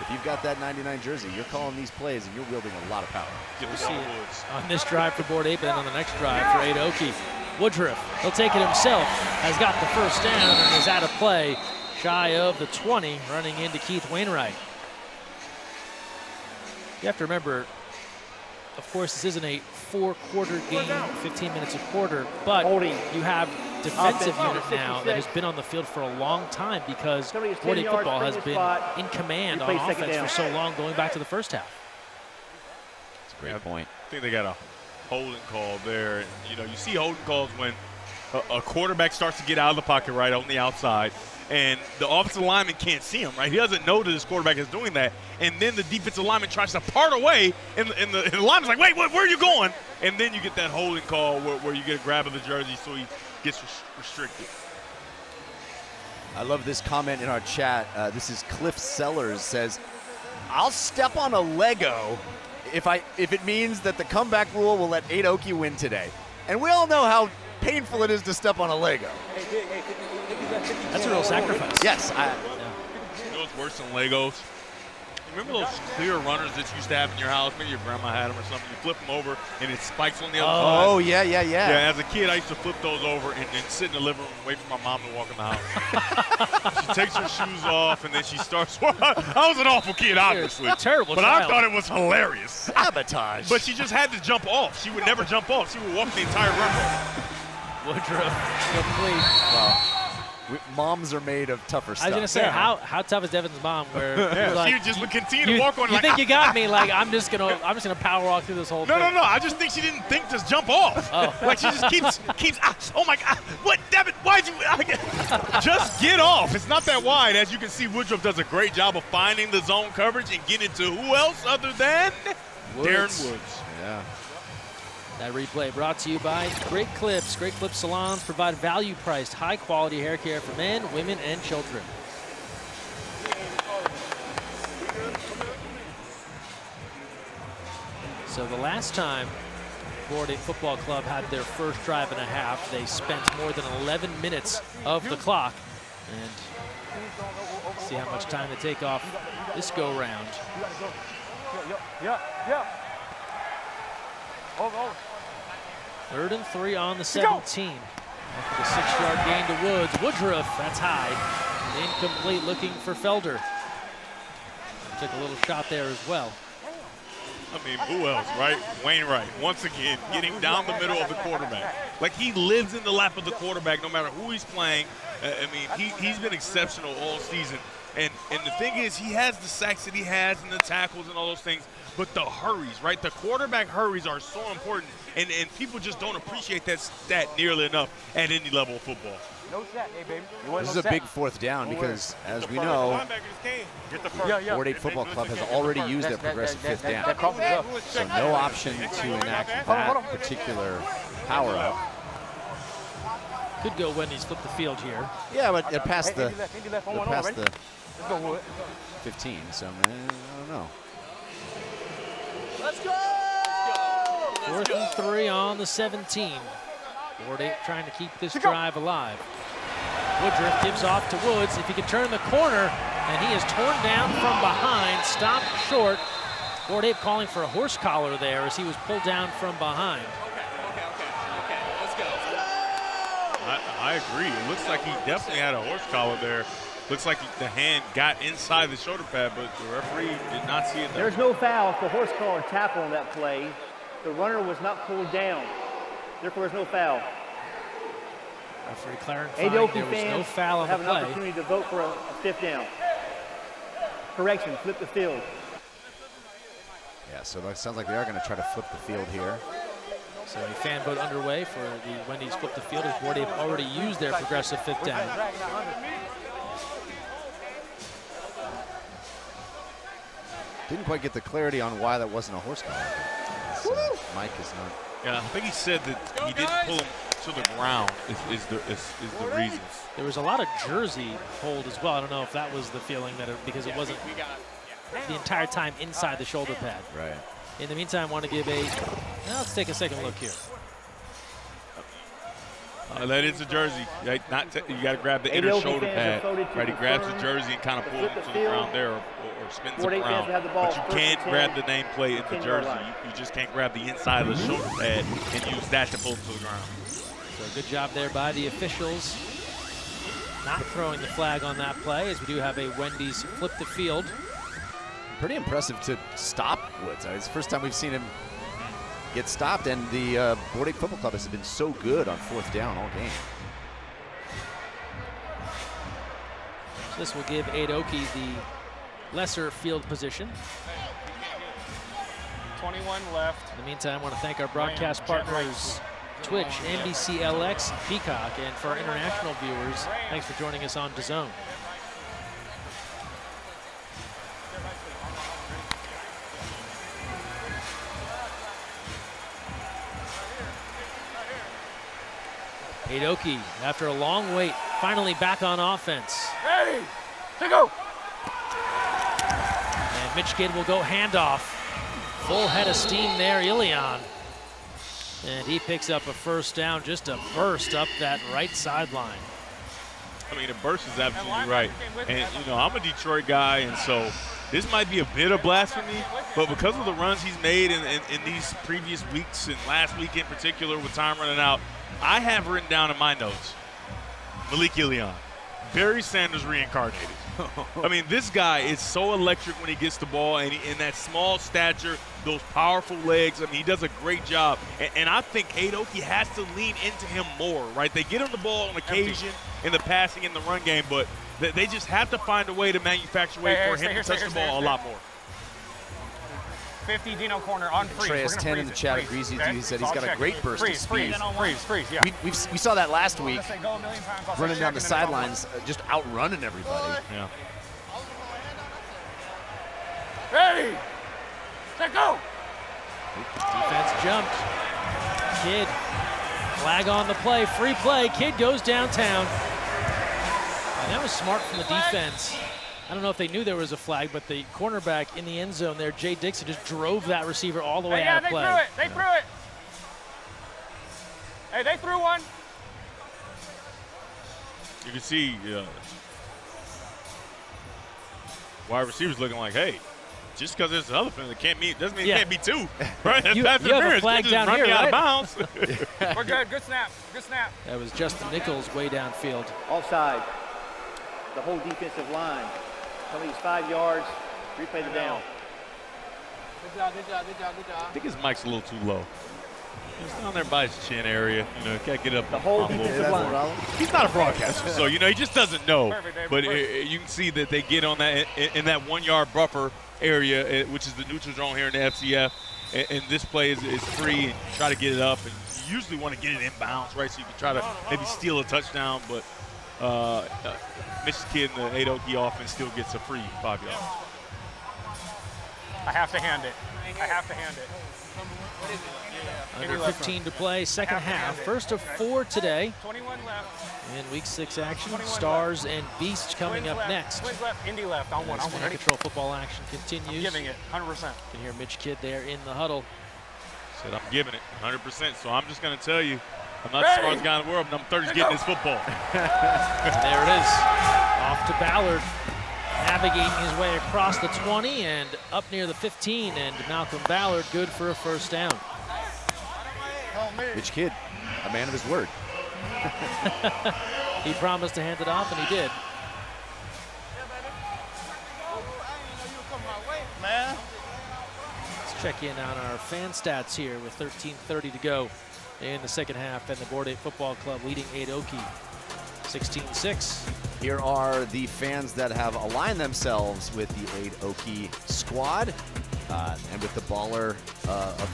if you've got that 99 jersey, you're calling these plays and you're wielding a lot of power. We'll see it on this drive for Board Ape and then on the next drive for Aoki. Woodruff, he'll take it himself, has got the first down and is out of play, shy of the 20, running into Keith Wainwright. You have to remember, of course, this isn't a 4-quarter game, 15 minutes a quarter, but you have defensive unit now that has been on the field for a long time because Board Ape football has been in command on offense for so long, going back to the first half. That's a great point. I think they got a holding call there. You know, you see holding calls when a quarterback starts to get out of the pocket right on the outside, and the offensive lineman can't see him, right? He doesn't know that his quarterback is doing that. And then the defensive lineman tries to part away, and the lineman's like, wait, where are you going? And then you get that holding call where you get a grab of the jersey so he gets restricted. I love this comment in our chat. This is Cliff Sellers, says, I'll step on a Lego if it means that the comeback rule will let Aoki win today. And we all know how painful it is to step on a Lego. That's a real sacrifice. Yes. You know what's worse than Legos? Remember those clear runners that you used to have in your house? Maybe your grandma had them or something. You flip them over, and it spikes on the other side. Oh, yeah. Yeah, as a kid, I used to flip those over and sit in the living room and wait for my mom to walk in the house. She takes her shoes off, and then she starts. I was an awful kid, obviously. Terrible But child. I thought it was hilarious. Sabotage. But she just had to jump off. She would never jump off. She would walk the entire runway. Woodruff complete. Well, moms are made of tougher stuff. I was going to say, how tough is Devin's mom? Where she just would continue to walk on. You think you got me? Like I'm just gonna power walk through this whole thing. No. I just think she didn't think to jump off. Oh. Like she just keeps. Oh my God! What, Devin? Why'd you? Just get off. It's not that wide. As you can see, Woodruff does a great job of finding the zone coverage and getting to who else other than Darren Woods. Yeah. That replay brought to you by Great Clips. Great Clips salons provide value-priced, high-quality hair care for men, women, and children. So the last time Board Ape Football Club had their first drive and a half, they spent more than 11 minutes of the clock. And see how much time they take off this go-round. Yeah. Oh. 3rd and 3 on the 17. After the 6-yard gain to Woods. Woodruff, that's high. Incomplete, looking for Felder. Took a little shot there as well. I mean, who else, right? Wainwright, once again, getting down the middle of the quarterback. Like he lives in the lap of the quarterback no matter who he's playing. I mean, he's been exceptional all season. And the thing is, he has the sacks that he has and the tackles and all those things. But the hurries, right? The quarterback hurries are so important, and people just don't appreciate that stat nearly enough at any level of football. No sack, hey, baby. This is a big 4th down because, as we know, Board Ape Football Club has already used their progressive 5th down. So no option to enact that particular power-up. Could go Wendy's flip the field here. Yeah, but it passed the 15, so I don't know. Let's go! 4th and 3 on the 17. Board Ape trying to keep this drive alive. Woodruff gives off to Woods. If he can turn the corner, and he is torn down from behind, stopped short. Board Ape calling for a horse collar there as he was pulled down from behind. Okay, let's go. I agree. It looks like he definitely had a horse collar there. Looks like the hand got inside the shoulder pad, but the referee did not see it. There's no foul for horse collar tackle on that play. The runner was not pulled down. Therefore, there's no foul. Referee clarifying there was no foul on the have play. an opportunity to vote for a 5th down. Correction, flip the field. Yeah, so that sounds like they are going to try to flip the field here. So a fan vote underway for the Wendy's flip the field as Board Ape already used their progressive 5th down. Didn't quite get the clarity on why that wasn't a horse collar. Mike is not. Yeah, I think he said that he didn't pull him to the ground is the reason. There was a lot of jersey hold as well. I don't know if that was the feeling that because it wasn't the entire time inside the shoulder pad. Right. In the meantime, I want to give let's take a second look here. That is a jersey. You got to grab the inner shoulder pad. Right, he grabs the jersey and kind of pulls it to the ground there or spins it around. But you can't grab the nameplate in the jersey. You just can't grab the inside of the shoulder pad and use that to pull it to the ground. So good job there by the officials. Not throwing the flag on that play as we do have a Wendy's flip the field. Pretty impressive to stop Woods. It's the first time we've seen him get stopped, and the Board Ape Football Club has been so good on 4th down all game. So this will give Aoki the lesser field position. 21 left. In the meantime, I want to thank our broadcast partners, Twitch, NBCLX, Peacock, and for our international viewers, thanks for joining us on DAZN. Aoki, after a long wait, finally back on offense. Ready, to go. And Mitch Kidd will go handoff. Full head of steam there, Ilion. And he picks up a 1st down, just a burst up that right sideline. I mean, the burst is absolutely right. And, you know, I'm a Detroit guy, and so this might be a bit of blasphemy, but because of the runs he's made in these previous weeks and last week in particular with time running out, I have written down in my notes, Malik Ilion, Barry Sanders reincarnated. I mean, this guy is so electric when he gets the ball, and in that small stature, those powerful legs. I mean, he does a great job. And I think Aoki has to lean into him more, right? They get him the ball on occasion in the passing in the run game, but they just have to find a way to manufacture a way for him to touch the ball a lot more. 50 Dino corner on freeze. Trey's 10 in the chat agrees with you. He said he's got a great burst of speed. Freeze, yeah. We saw that last week, running down the sidelines, just outrunning everybody. Yeah. Ready, set, go. Defense jumped. Kidd, flag on the play, free play. Kidd goes downtown. And that was smart from the defense. I don't know if they knew there was a flag, but the cornerback in the end zone there, Jay Dixon, just drove that receiver all the way out of play. They threw it. Hey, they threw one. You can see wide receivers looking like, hey, just because there's another thing that can't mean, doesn't mean it can't be two. Right? That's you have a flag down here, out right? of bounds. We're good. Good snap. Good snap. That was Justin Nichols way downfield. Offside. The whole defensive line. Penalty's 5 yards. Replay the down. Good job, good job, good job, good job. I think his mic's a little too low. He's down there by his chin area. You know, got to get up The whole a little defensive bit line. more. He's not a broadcaster, so, you know, he just doesn't know. Perfect, David, But perfect. you can see that they get on that in that 1 yard buffer area, which is the neutral zone here in the FCF. And this play is free, and try to get it up. And you usually want to get it inbounds, right? So you can try to maybe steal a touchdown. But Mitch Kidd in the Aoki offense still gets a free 5 yards. I have to hand it. I have to hand it. Under 15 to play, second half. First of 4 today 21 left. in Week 6 action. Stars and Beasts coming up next. Twins left. Indy left. On one. As On one. Fan Control football action I'm continues. giving it 100%. You can hear Mitch Kidd there in the huddle. Said I'm giving it 100%. So I'm just going to tell you, I'm not the smartest guy in the world, but number 30 is getting this football. And there it is. Off to Ballard. Navigating his way across the 20 and up near the 15. And Malcolm Ballard good for a first down. Mitch Kidd, a man of his word. He promised to hand it off, and he did. Let's check in on our fan stats here with 13:30 to go in the second half, and the Board Ape Football Club leading Aoki 16-6. Here are the fans that have aligned themselves with the 8 Okie squad. And with the baller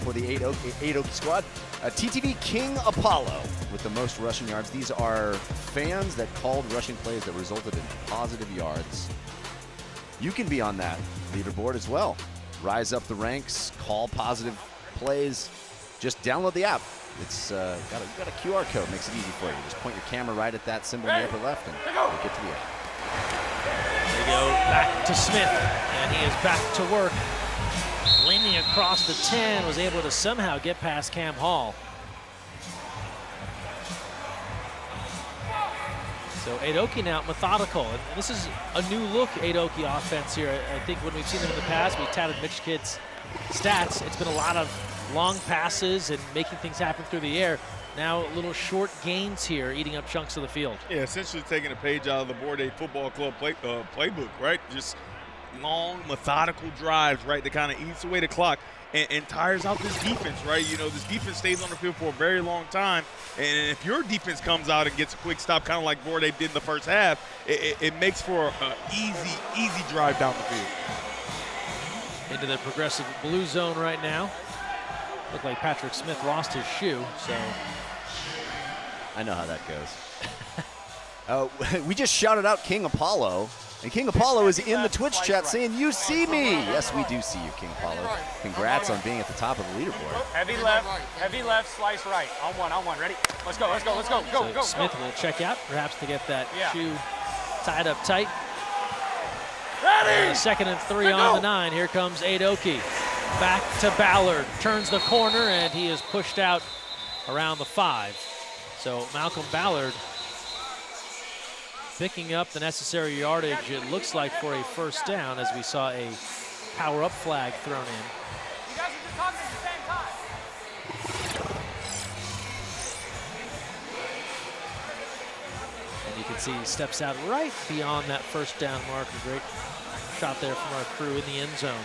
for the 8 Okie squad, TTV King Apollo with the most rushing yards. These are fans that called rushing plays that resulted in positive yards. You can be on that leaderboard as well. Rise up the ranks, call positive plays. Just download the app. It's got a QR code, makes it easy for you. Just point your camera right at that symbol in the upper left and you'll get to the app. They go back to Smith, and he is back to work. Leaning across the 10, was able to somehow get past Cam Hall. So Adoki now methodical, and this is a new look Adoki offense here. I think when we've seen them in the past, we touted Mitch Kidd's stats. It's been a lot of long passes and making things happen through the air. Now little short gains here, eating up chunks of the field. Yeah, essentially taking a page out of the Board A Football Club playbook, right? Just long, methodical drives, right, that kind of eats away the clock and tires out this defense, right? You know, this defense stays on the field for a very long time, and if your defense comes out and gets a quick stop, kind of like Board A did in the first half, it makes for an easy drive down the field. Into the progressive blue zone right now. Looked like Patrick Smith lost his shoe, so. I know how that goes. We just shouted out King Apollo, and King Apollo is in the Twitch chat saying, "You see me." Yes, we do see you, King Apollo. Congrats on being at the top of the leaderboard. Heavy left, slice right. On one. Ready? Let's go. Go. Smith will check out, perhaps to get that shoe tied up tight. Ready? 2nd and 3 on the 9. Here comes Adoki. Back to Ballard. Turns the corner, and he is pushed out around the 5. So Malcolm Ballard picking up the necessary yardage, it looks like, for a first down, as we saw a power-up flag thrown in. You guys are just talking at the same time. And you can see he steps out right beyond that first down marker. Great shot there from our crew in the end zone.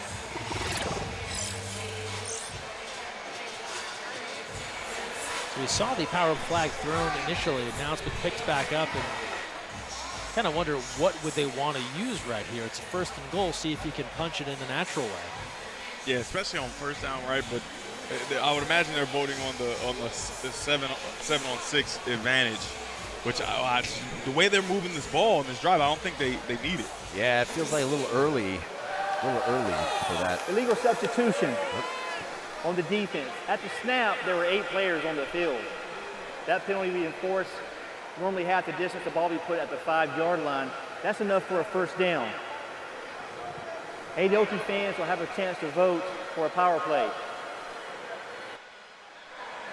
So we saw the power flag thrown initially, and now it's been picked back up, and kind of wonder what would they want to use right here. It's a 1st and goal, see if you can punch it in the natural way. Yeah, especially on first down, right? But I would imagine they're voting on the 7-on-6 advantage, which the way they're moving this ball in this drive, I don't think they need it. Yeah, it feels like a little early for that. Illegal substitution on the defense. At the snap, there were 8 players on the field. That penalty we enforced, normally half the distance the ball be put at the 5-yard line. That's enough for a first down. Adoki fans will have a chance to vote for a power play.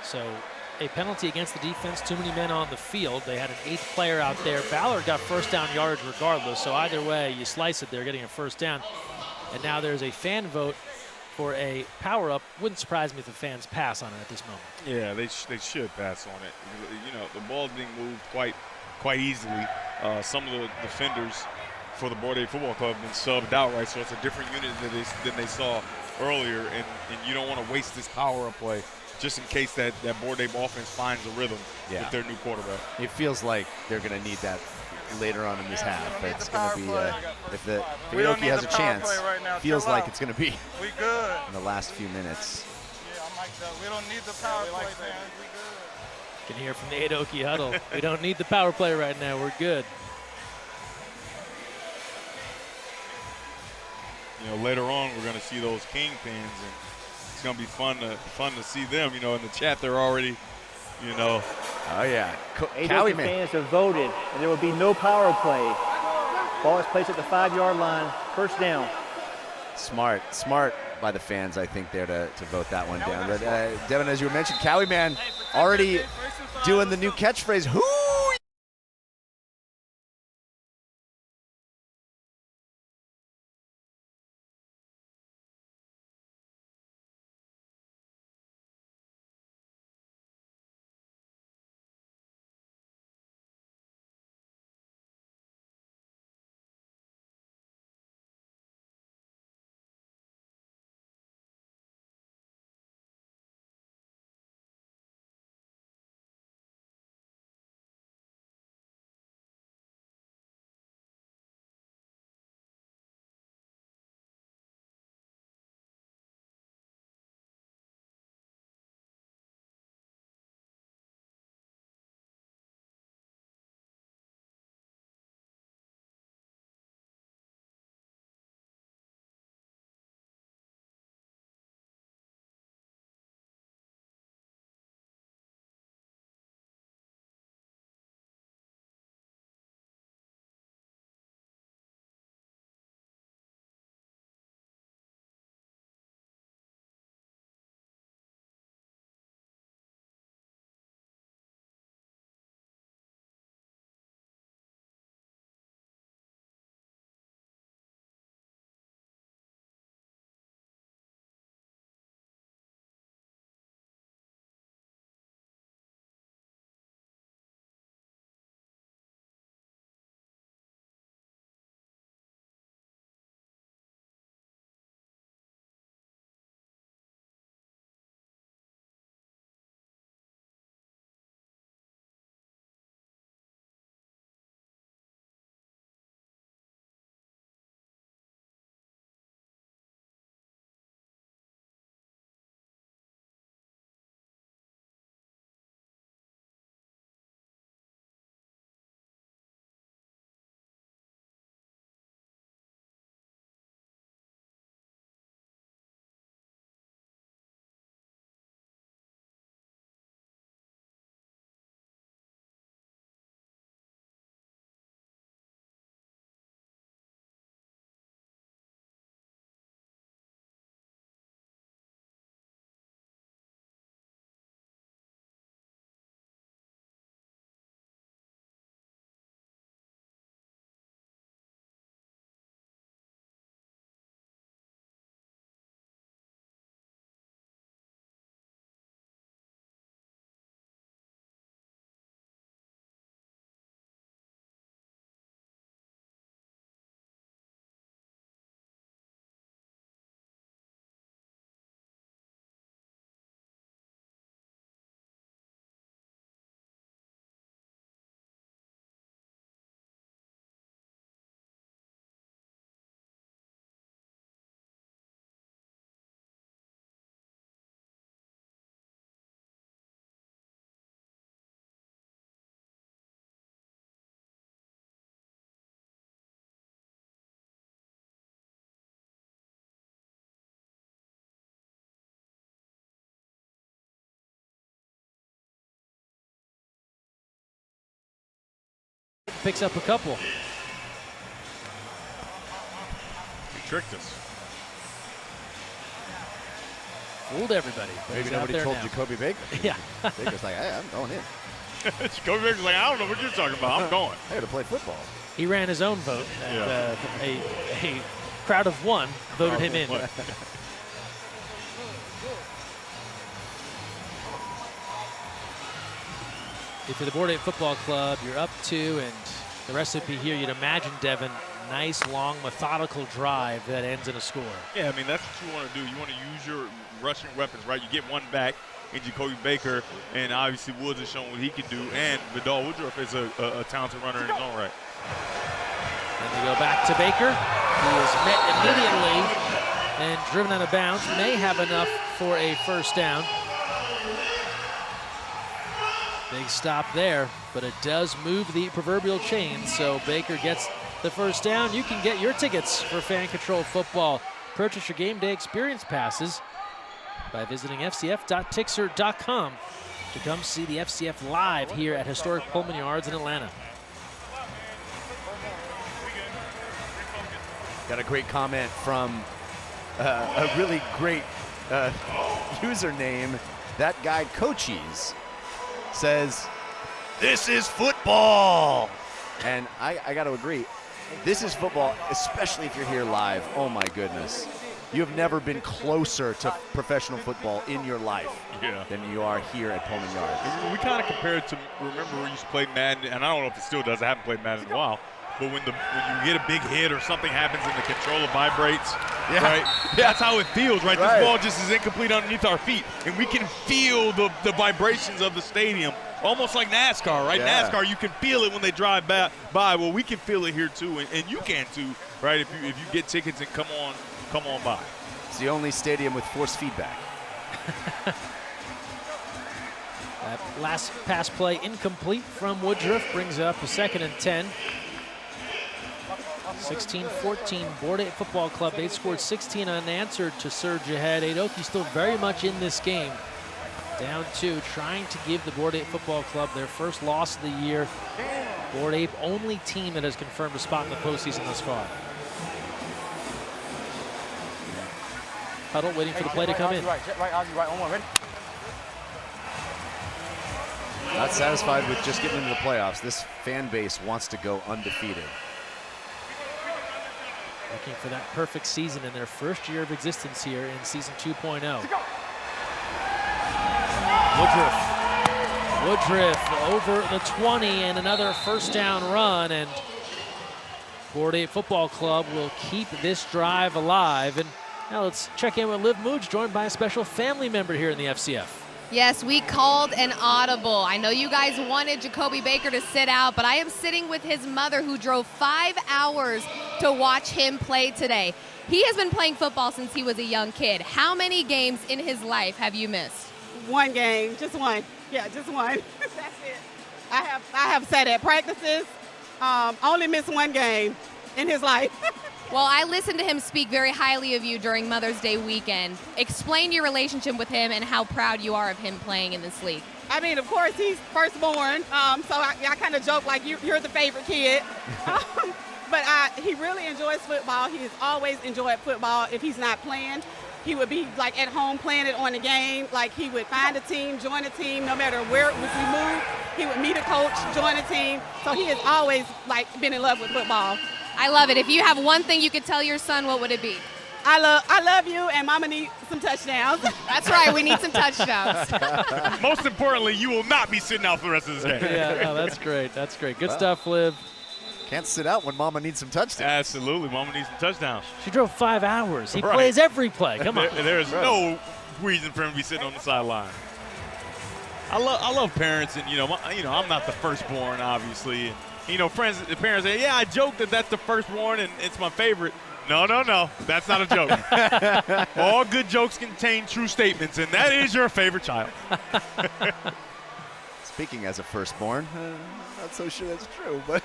So a penalty against the defense, too many men on the field. They had an 8th player out there. Ballard got first down yardage regardless, so either way you slice it, they're getting a first down. And now there's a fan vote for a power-up. Wouldn't surprise me if the fans pass on it at this moment. Yeah, they should pass on it. You know, the ball's being moved quite easily. Some of the defenders for the Board A Football Club have been subbed out, right? So it's a different unit than they saw earlier, and you don't want to waste this power-up play just in case that Board A offense finds a rhythm with their new quarterback. It feels like they're going to need that later on in this half. It's going to be, if Adoki has a chance, feels like it's going to be in the last few minutes. Yeah, I'm like that. We don't need the power play, man. We good. You can hear from the Adoki huddle. We don't need the power play right now. We're good. You know, later on we're going to see those kingpins, and it's going to be fun to see them. You know, in the chat they're already, you know. Oh yeah, Adoki fans have voted, and there will be no power play. Ball is placed at the 5-yard line, first down. Smart by the fans, I think, there to vote that one down. But Devin, as you mentioned, Cowie Man already doing the new catchphrase, "Who picks up a couple. He tricked us. Fooled everybody. but Maybe he's out nobody there told now. Jacoby Baker. Yeah. Baker's like, hey, I'm going in. Jacoby Baker's like, I don't know what you're talking about. I'm going. I got to play football. He ran his own vote. And, a crowd of one voted him in. If you're the Board 8 Football Club, you're up 2, and the recipe here, you'd imagine, Devin, nice, long, methodical drive that ends in a score. Yeah, I mean, that's what you want to do. You want to use your rushing weapons, right? You get one back in Jacoby Baker, and obviously Woods has shown what he can do, and Vidal Woodruff is a talented runner in his own right. And they go back to Baker. He is met immediately and driven out of bounds. May have enough for a first down. Big stop there, but it does move the proverbial chain, so Baker gets the first down. You can get your tickets for fan-controlled football. Purchase your game day experience passes by visiting fcf.tixer.com to come see the FCF live here at historic Pullman Yards in Atlanta. Got a great comment from a really great username. That guy, Coaches, says, "This is football." And I got to agree. This is football, especially if you're here live. Oh, my goodness. You have never been closer to professional football in your life than you are here at Pullman Yards. We kind of compared to, remember we used to play Madden, and I don't know if it still does. I haven't played Madden in a while. But when you get a big hit or something happens and the controller vibrates, right? That's how it feels, right? This ball just is incomplete underneath our feet, and we can feel the vibrations of the stadium, almost like NASCAR, right? Yeah. NASCAR, you can feel it when they drive by. Well, we can feel it here too, and you can too, right? If you get tickets and come on by. It's the only stadium with force feedback. That last pass play incomplete from Woodruff brings up a 2nd and 10. 16-14, Board 8 Football Club. They scored 16 unanswered to surge ahead. Aoki still very much in this game. Down 2, trying to give the Board 8 Football Club their first loss of the year. Board 8 only team that has confirmed a spot in the postseason thus far. Huddle waiting for the play to come in. Right, Ozzy, right, on one, ready? Not satisfied with just getting into the playoffs. This fan base wants to go undefeated. Looking for that perfect season in their first year of existence here in season 2.0. Woodruff over the 20 and another first down run, and Board 8 Football Club will keep this drive alive. And now let's check in with Liv Mooch, joined by a special family member here in the FCF. Yes, we called an audible. I know you guys wanted Jacoby Baker to sit out, but I am sitting with his mother who drove 5 hours to watch him play today. He has been playing football since he was a young kid. How many games in his life have you missed? One game, just one. Yeah, just one. That's it. I have sat at practices, only missed one game in his life. Well, I listened to him speak very highly of you during Mother's Day weekend. Explain your relationship with him and how proud you are of him playing in this league. I mean, of course, he's firstborn, so I kind of joke like you're the favorite kid. But he really enjoys football. He has always enjoyed football. If he's not playing, he would be like at home playing it on the game. Like he would find a team, join a team, no matter where we moved. He would meet a coach, join a team. So he has always like been in love with football. I love it. If you have one thing you could tell your son, what would it be? I love you, and Mama needs some touchdowns. That's right. We need some touchdowns. Most importantly, you will not be sitting out for the rest of this game. Yeah, no, that's great. That's great. Good stuff, Liv. Can't sit out when Mama needs some touchdowns. Absolutely. Mama needs some touchdowns. She drove 5 hours. He Right. plays every play. Come on. There's no reason for him to be sitting on the sideline. I love parents, and I'm not the firstborn, obviously. And, the parents say, yeah, I joke that that's the firstborn and it's my favorite. No, that's not a joke. All good jokes contain true statements, and that is your favorite child. Speaking as a firstborn, not so sure that's true, but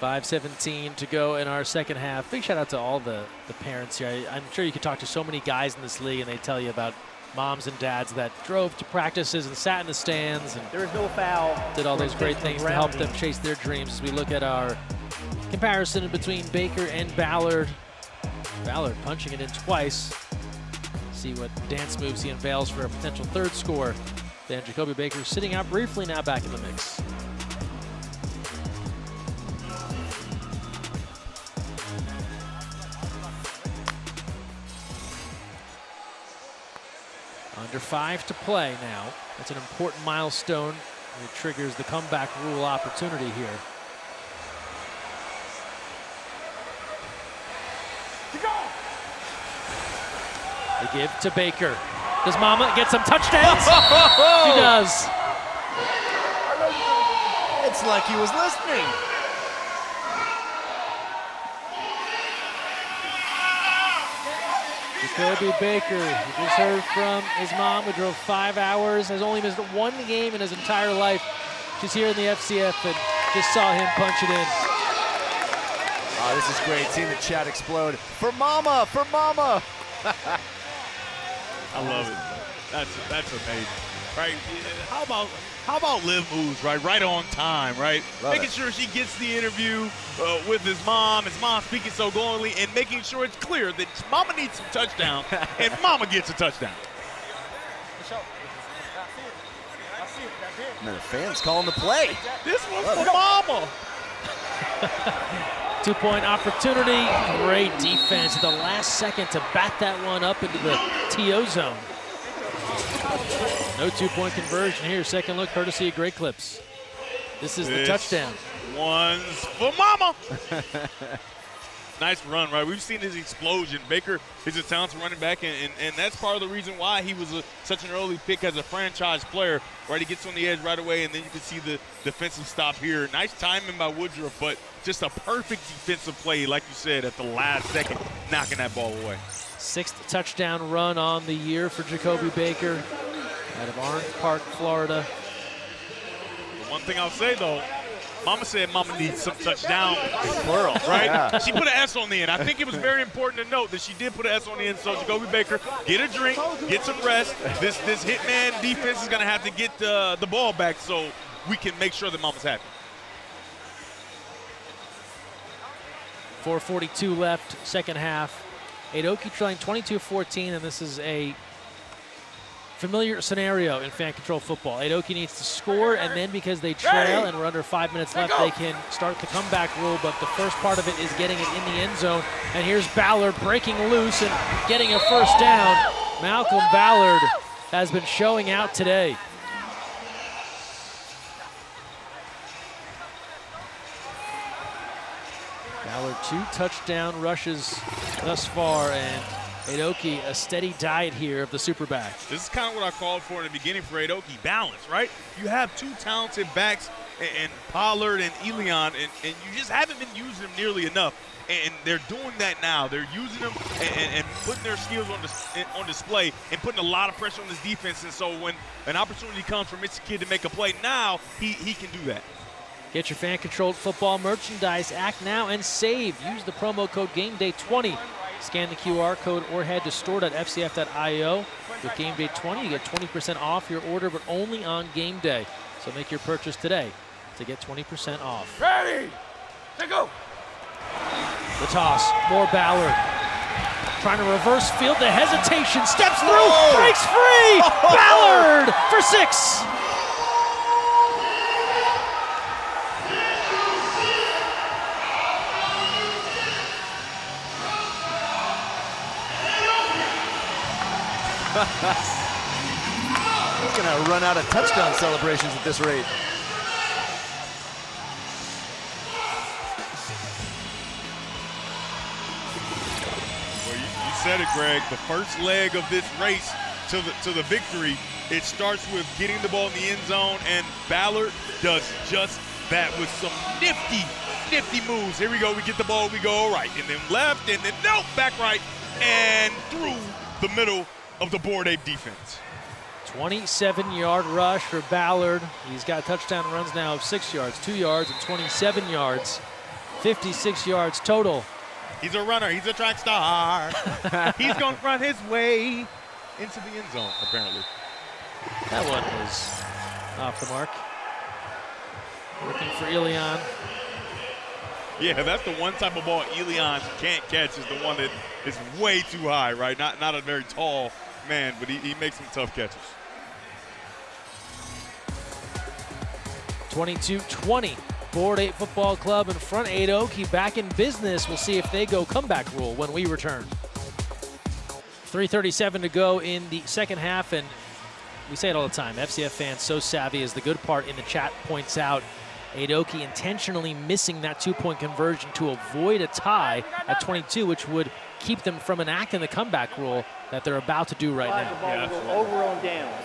5:17 to go in our second half. Big shout out to all the parents here. I'm sure you could talk to so many guys in this league, and they tell you about moms and dads that drove to practices and sat in the stands and There is no foul. did all those great things to help them grounding. chase their dreams. As we look at our comparison between Baker and Ballard. Ballard punching it in twice. See what dance moves he unveils for a potential third score. Then Jacoby Baker sitting out briefly, now back in the mix. Under 5 to play now. That's an important milestone. It triggers the comeback rule opportunity here. They give to Baker. Does Mama get some touchdowns? She does. It's like he was listening. Jacoby Baker, you just heard from his mom, who drove 5 hours, has only missed one game in his entire life. She's here in the FCF and just saw him punch it in. Oh, this is great, seeing the chat explode. For Mama, for Mama. I love it. That's amazing, right? How about Liv moves, right? Right on time, right? Love making it. sure she gets the interview with his mom speaking so glowingly, and making sure it's clear that Mama needs some touchdown, and Mama gets a touchdown. And the fans calling the play. This one's for Mama. 2-point opportunity. Great defense at the last second to bat that one up into the TO zone. No 2-point conversion here. Second look courtesy of Great Clips. This is the touchdown. One's for Mama. Nice run, right? We've seen his explosion. Baker is a talented running back, and that's part of the reason why he was such an early pick as a franchise player, right? He gets on the edge right away, and then you can see the defensive stop here. Nice timing by Woodruff, but just a perfect defensive play, like you said, at the last second, knocking that ball away. 6th touchdown run on the year for Jacoby Baker out of Orange Park, Florida. The one thing I'll say, though, Mama said Mama needs some touchdown, Plural. right? Yeah. She put an S on the end. I think it was very important to note that she did put an S on the end. So Jacoby Baker, get a drink, get some rest. This hitman defense is going to have to get the ball back so we can make sure that Mama's happy. 4:42 left, second half. Adoki trailing 22-14, and this is a familiar scenario in fan control football. Adoki needs to score, and then because they trail and we're under 5 minutes left, they can start the comeback rule, but the first part of it is getting it in the end zone. And here's Ballard breaking loose and getting a first down. Malcolm Ballard has been showing out today. Ballard 2 touchdown rushes thus far, and Adoki a steady diet here of the superback. This is kind of what I called for in the beginning for Adoki, balance, right? You have two talented backs and Pollard and Elion, and you just haven't been using them nearly enough. And they're doing that now. They're using them and putting their skills on display and putting a lot of pressure on this defense. And so when an opportunity comes for Mr. Kid to make a play now, he can do that. Get your fan-controlled football merchandise. Act now and save. Use the promo code GameDay20. Scan the QR code or head to store.fcf.io. With GameDay20, you get 20% off your order, but only on game day. So make your purchase today to get 20% off. Ready? To go. The toss, more Ballard. Trying to reverse field, the hesitation, steps through, breaks free! Ballard for 6! He's gonna run out of touchdown celebrations at this rate. Well, you said it, Greg. The first leg of this race to the victory, it starts with getting the ball in the end zone, and Ballard does just that with some nifty moves. Here we go. We get the ball. We go right, and then left, and then nope, back right, and through the middle of the Board Ape defense. 27-yard rush for Ballard. He's got touchdown runs now of 6 yards, 2 yards, and 27 yards. 56 yards total. He's a runner. He's a track star. He's going to run his way. into the end zone, apparently. That one was off the mark. Looking for Elion. Yeah, that's the one type of ball Elion can't catch, is the one that is way too high, right? Not a very tall man, but he makes some tough catches. 22-20. Board 8 Football Club in front. 8 Okie back in business. We'll see if they go comeback rule when we return. 3:37 to go in the second half, and we say it all the time, FCF fans so savvy, as the good part in the chat points out. 8 Okie intentionally missing that 2-point conversion to avoid a tie at 22, which would keep them from enacting the comeback rule that they're about to do right now. Yeah, over on downs.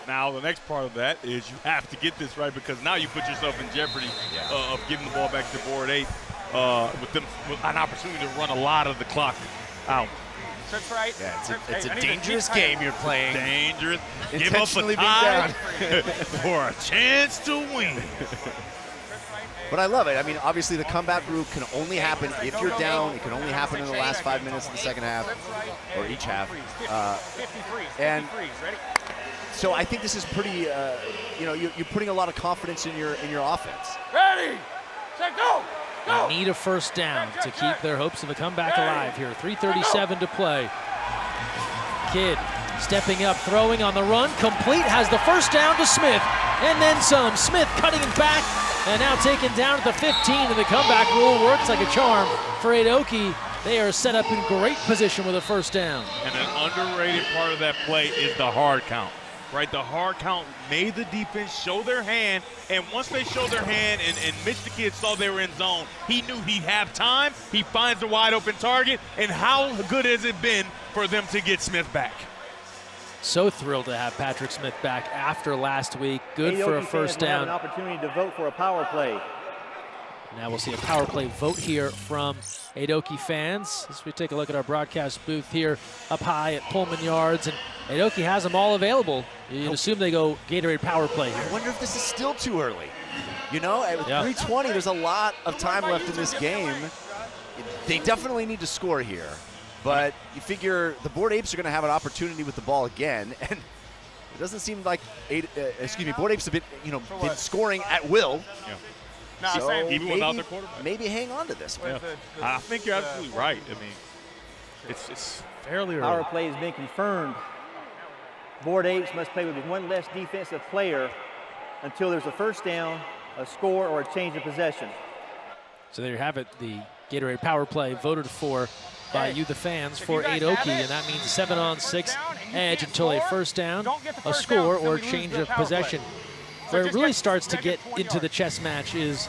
Now, the next part of that is you have to get this right, because now you put yourself in jeopardy of giving the ball back to board 8 with an opportunity to run a lot of the clock out. Trips right. Yeah, it's a dangerous game you're playing. Dangerous. Intentionally Give up being a tie for a chance to win. But I love it. I mean, obviously the comeback group can only happen if you're down. It can only happen in the last 5 minutes of the second half, or each half. And so I think this is pretty, you're putting a lot of confidence in your offense. Ready, set, go. They need a first down to keep their hopes of a comeback alive here. 3:37 to play. Kidd stepping up, throwing on the run, complete, has the first down to Smith, and then some. Smith cutting it back, and now taken down at the 15, and the comeback rule works like a charm for 8 Okie. They are set up in great position with a first down. And an underrated part of that play is the hard count. Right, the hard count made the defense show their hand, and once they showed their hand and Mitch the Kid saw they were in zone, he knew he'd have time. He finds a wide open target, and how good has it been for them to get Smith back? So thrilled to have Patrick Smith back after last week. Good for a first down. An opportunity to vote for a power play. Now we'll see a power play vote here from 8 Okie fans as we take a look at our broadcast booth here up high at Pullman Yards. And 8 Okie has them all available. You'd assume they go Gatorade power play here. I wonder if this is still too early. You know, at 3:20, there's a lot of time left in this game. They definitely need to score here. But you figure the Board Apes are going to have an opportunity with the ball again. And it doesn't seem like Board Apes have been, been scoring at will. Yeah. No, so even without their quarterback. Maybe hang on to this one. I think you're absolutely right. I mean, it's fairly early. Power play has been confirmed. Board Apes must play with one less defensive player until there's a first down, a score, or a change of possession. So there you have it, the Gatorade power play voted for by you, the fans, for 8 Okie, and that means a 7-on-6 edge until a first down, a score, or a change of possession. Where it really starts to get into the chess match is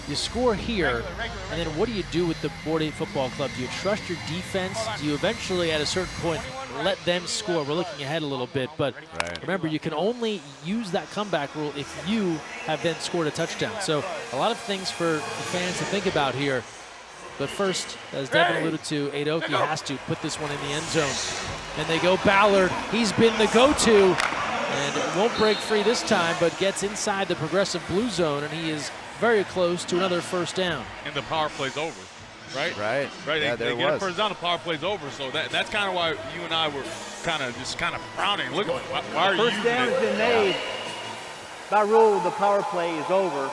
you score here, and then what do you do with the Board 8 Football Club? Do you trust your defense? Do you eventually, at a certain point, let them score? We're looking ahead a little bit, but remember, you can only use that comeback rule if you have then scored a touchdown. So a lot of things for the fans to think about here. But first, as Devin alluded to, 8 Okie has to put this one in the end zone. And they go Ballard. He's been the go-to. And won't break free this time, but gets inside the progressive blue zone, and he is very close to another first down. And the power play's over, right? Right. Yeah, there they get a first down, the power play's over. So that's kind of why you and I were kind of frowning. Look, why are you First down has been made. By rule, the power play is over.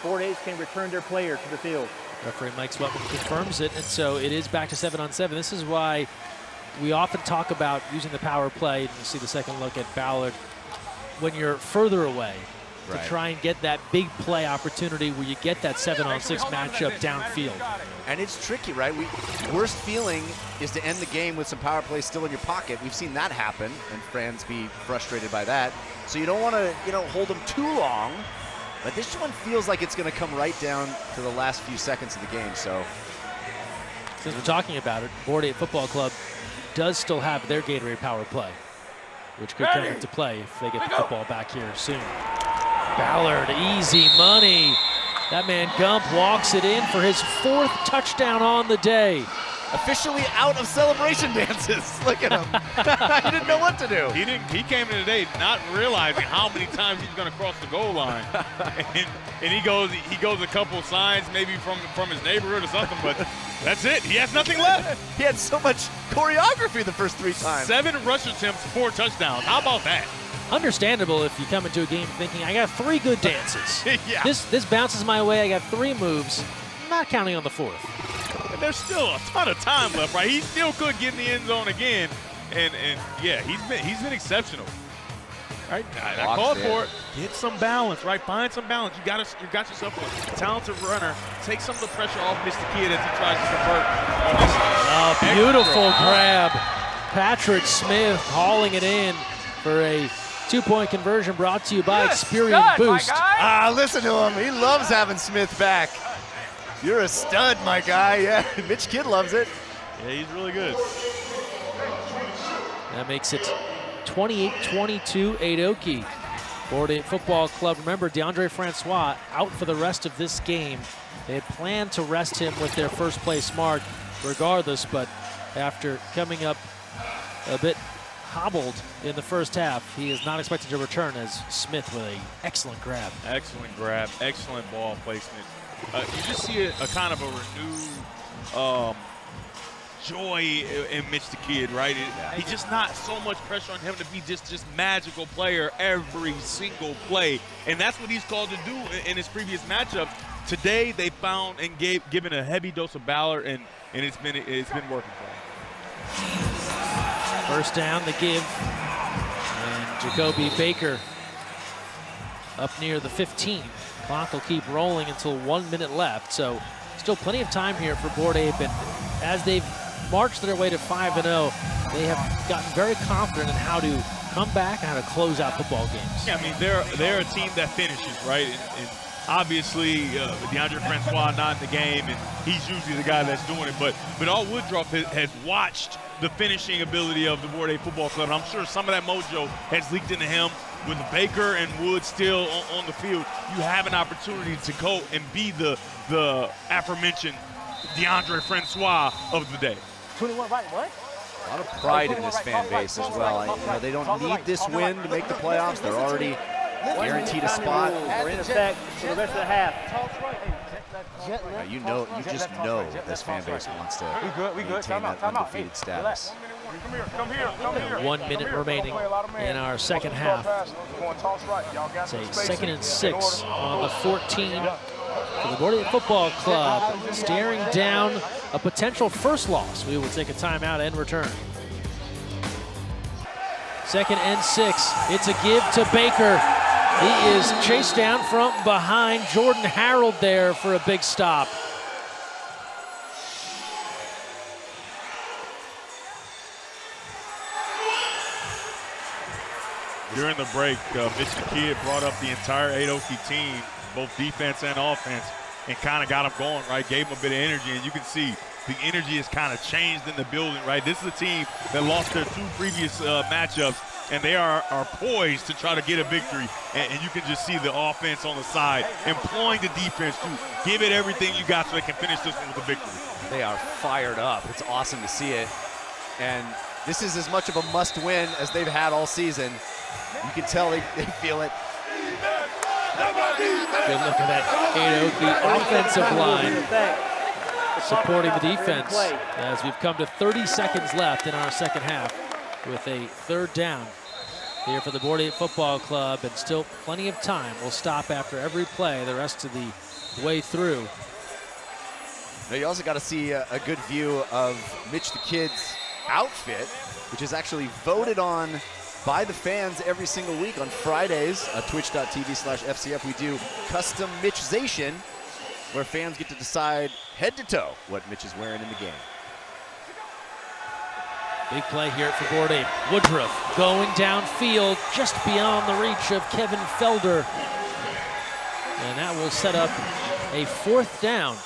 Board Apes can return their player to the field. Referee Mike Swetman confirms it, and so it is back to 7-on-7. This is why we often talk about using the power play. You see the second look at Ballard. When you're further away, to try and get that big play opportunity where you get that 7-on-6 matchup downfield. And it's tricky, right? Worst feeling is to end the game with some power play still in your pocket. We've seen that happen, and fans be frustrated by that. So you don't want to, hold them too long. But this one feels like it's going to come right down to the last few seconds of the game. So since we're talking about it, Board 8 Football Club does still have their Gatorade power play, which could come into play if they get the football back here soon. Ballard, easy money. That man Gump walks it in for his 4th touchdown on the day. officially out of celebration dances. Look at him. He didn't know what to do. He came in today not realizing how many times he's going to cross the goal line, and he goes a couple signs maybe from his neighborhood or something, but that's it. He has nothing left. He had so much choreography the first 3 times. 7 rush attempts, 4 touchdowns. How about that? Understandable if you come into a game thinking, I got 3 good dances. Yeah. This bounces my way. I got 3 moves. I'm not counting on the 4th. And there's still a ton of time left, right? He still could get in the end zone again, and yeah, he's been exceptional. Right, I called for it. Get some balance, right? Find some balance. You got yourself a talented runner. Take some of the pressure off Mr. Kid as he tries to convert. Oh, beautiful grab. Patrick Smith hauling it in for a 2-point conversion brought to you by Experian Boost. Listen to him. He loves having Smith back. You're a stud, my guy. Yeah, Mitch Kidd loves it. Yeah, he's really good. That makes it 28-22 Adoki. Board 8 Football Club. Remember, DeAndre Francois out for the rest of this game. They had planned to rest him with their first place mark regardless, but after coming up a bit hobbled in the first half, he is not expected to return as Smith with an excellent grab. Excellent grab, excellent ball placement. You just see a kind of a renewed joy in Mitch the Kid, right? He's just not so much pressure on him to be just magical player every single play, and that's what he's called to do in his previous matchups. Today they found and given a heavy dose of Ballard, and it's been working for him. First down, the give, and Jacoby Baker up near the 15. Clock will keep rolling until 1 minute left, so still plenty of time here for Board Ape, and as they've marched their way to 5-0, they have gotten very confident in how to come back and how to close out football games. Yeah, I mean, they're a team that finishes, right? And obviously, DeAndre Francois not in the game, and he's usually the guy that's doing it. But all Woodruff has watched the finishing ability of the Board Ape Football Club, and I'm sure some of that mojo has leaked into him. With Baker and Wood still on the field, you have an opportunity to go and be the aforementioned DeAndre Francois of the day. 21 right, what? A lot of pride in this fan base as well. They don't need this win to make the playoffs. They're already guaranteed a spot. We're in effect for the rest of the half. You just know this fan base wants to maintain that undefeated status. Come here. 1 minute remaining in our second half. It's a 2nd and 6 on the 14 for the Board Ape Football Club, staring down a potential first loss. We will take a timeout and return. 2nd and 6. It's a give to Baker. He is chased down from behind. Jordan Harold there for a big stop. During the break, Mitch the Kid brought up the entire Adoki team, both defense and offense, and kind of got them going, right? Gave them a bit of energy, and you can see the energy has kind of changed in the building, right? This is a team that lost their 2 previous matchups, and they are poised to try to get a victory. And you can just see the offense on the side employing the defense to give it everything you got so they can finish this one with a victory. They are fired up. It's awesome to see it. And this is as much of a must-win as they've had all season. You can tell they feel it. Good look at that Adoki offensive line supporting the defense as we've come to 30 seconds left in our second half with a 3rd down here for the Board 8 Football Club, and still plenty of time. We'll stop after every play the rest of the way through. Now you also got to see a good view of Mitch the Kid's outfit, which is actually voted on by the fans every single week on Fridays at twitch.tv/FCF. We do custom Mitchzation, where fans get to decide head to toe what Mitch is wearing in the game. Big play here for Board 8. Woodruff going downfield just beyond the reach of Kevin Felder. And that will set up a 4th down.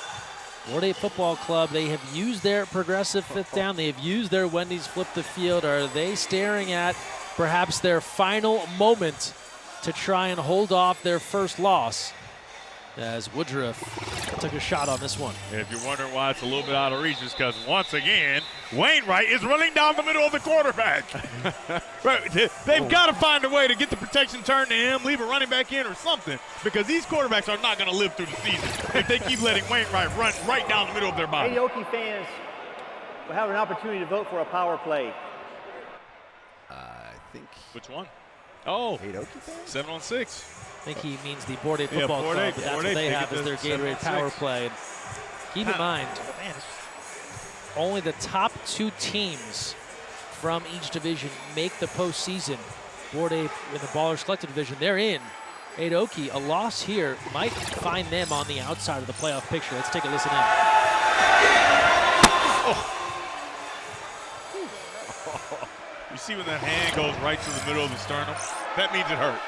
Board 8 Football Club, they have used their progressive 5th down. They have used their Wendy's flip the field. Are they staring at perhaps their final moment to try and hold off their first loss? As Woodruff took a shot on this one. If you're wondering why it's a little bit out of reach, it's because once again, Wainwright is running down the middle of the quarterback. Right, they've got to find a way to get the protection turned to him, leave a running back in or something, because these quarterbacks are not going to live through the season if they keep letting Wainwright run right down the middle of their body. Aoki fans will have an opportunity to vote for a power play. I think. Which one? Oh, Aoki fans? 7-on-6. I think he means the Board 8 football club, but that's what they have as their Gatorade power play. And keep in mind, only the top 2 teams from each division make the postseason. Board 8 in the Ballers Collective division, they're in. Aoki, a loss here might find them on the outside of the playoff picture. Let's take a listen in. Oh. You see when that hand goes right to the middle of the sternum? That means it hurt.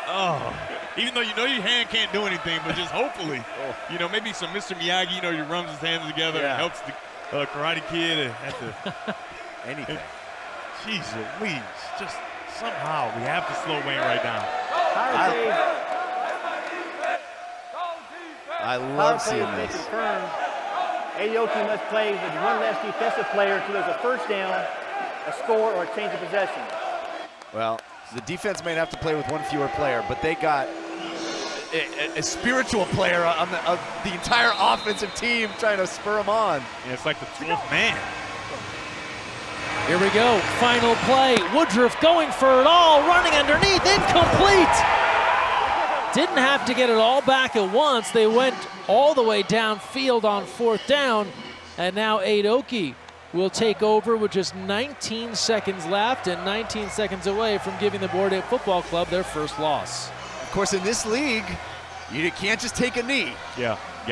Oh. Even though you know your hand can't do anything, but just hopefully, you know, maybe some Mr. Miyagi, you know, he rubs his hands together and helps the Karate Kid at the anything. Jeez Louise, just somehow we have to slow Wainwright down. I love seeing this. Confirmed. Aoki must play with one less defensive player until there's a first down, a score, or a change of possession. Well, the defense may have to play with one fewer player, but they got a spiritual player on the entire offensive team trying to spur them on. Yeah, it's like the 12th man. Here we go, final play. Woodruff going for it all, running underneath, incomplete. Didn't have to get it all back at once. They went all the way downfield on 4th down, and now Aoki will take over with just 19 seconds left and 19 seconds away from giving the Board 8 football club their first loss. Of course, in this league, you can't just take a knee. Yeah, you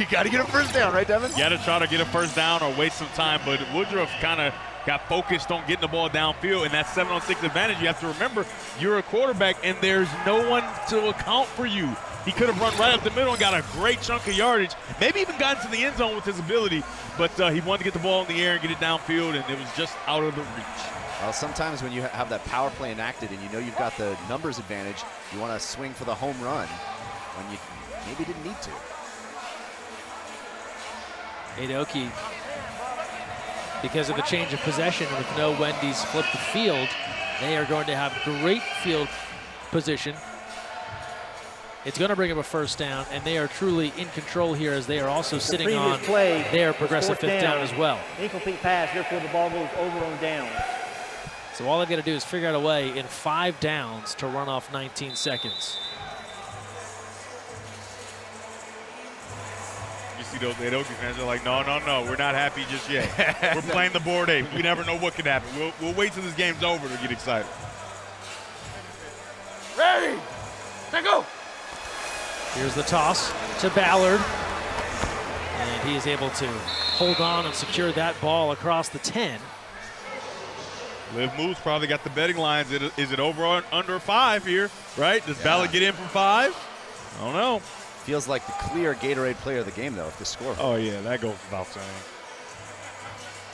got to get a first down, right, Devin? You got to try to get a first down or waste some time, but Woodruff kind of got focused on getting the ball downfield, and that 7-on-6 advantage, you have to remember, you're a quarterback, and there's no one to account for you. He could have run right up the middle and got a great chunk of yardage, maybe even gotten to the end zone with his ability, but he wanted to get the ball in the air and get it downfield, and it was just out of the reach. Well, sometimes when you have that power play enacted and you know you've got the numbers advantage, you want to swing for the home run when you maybe didn't need to. Aoki, because of the change of possession with no Wendy's flip the field, they are going to have great field position. It's going to bring up a first down, and they are truly in control here as they are also sitting on their progressive 5th down as well. Incomplete pass, therefore the ball goes over on down. So all they've got to do is figure out a way in 5 downs to run off 19 seconds. You see those Aoki fans are like, no, we're not happy just yet. We're playing the Board 8. We never know what could happen. We'll wait till this game's over to get excited. Ready? Now go. Here's the toss to Ballard. And he is able to hold on and secure that ball across the 10. Liv Moose probably got the betting lines. Is it over or under 5 here, right? Does Ballard get in from 5? I don't know. Feels like the clear Gatorade player of the game, though, if the score holds. Oh, yeah, that goes without saying.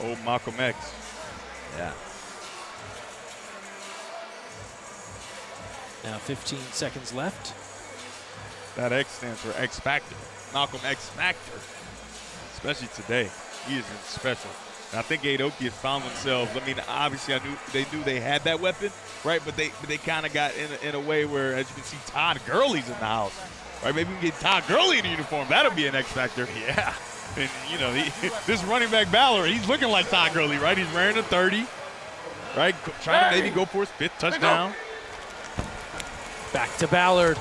Old Malcolm X. Yeah. Now 15 seconds left. That X stands for X Factor. Malcolm X Factor. Especially today. He is special. And I think Aoki has found themselves. I mean, obviously, they knew they had that weapon, right? But they kind of got in a way where, as you can see, Todd Gurley's in the house. Right? Maybe we can get Todd Gurley in a uniform. That'll be an X Factor. Yeah. And, you know, this running back Ballard, he's looking like Todd Gurley, right? He's wearing a 30, right? Trying to maybe go for his 5th touchdown. Back to Ballard.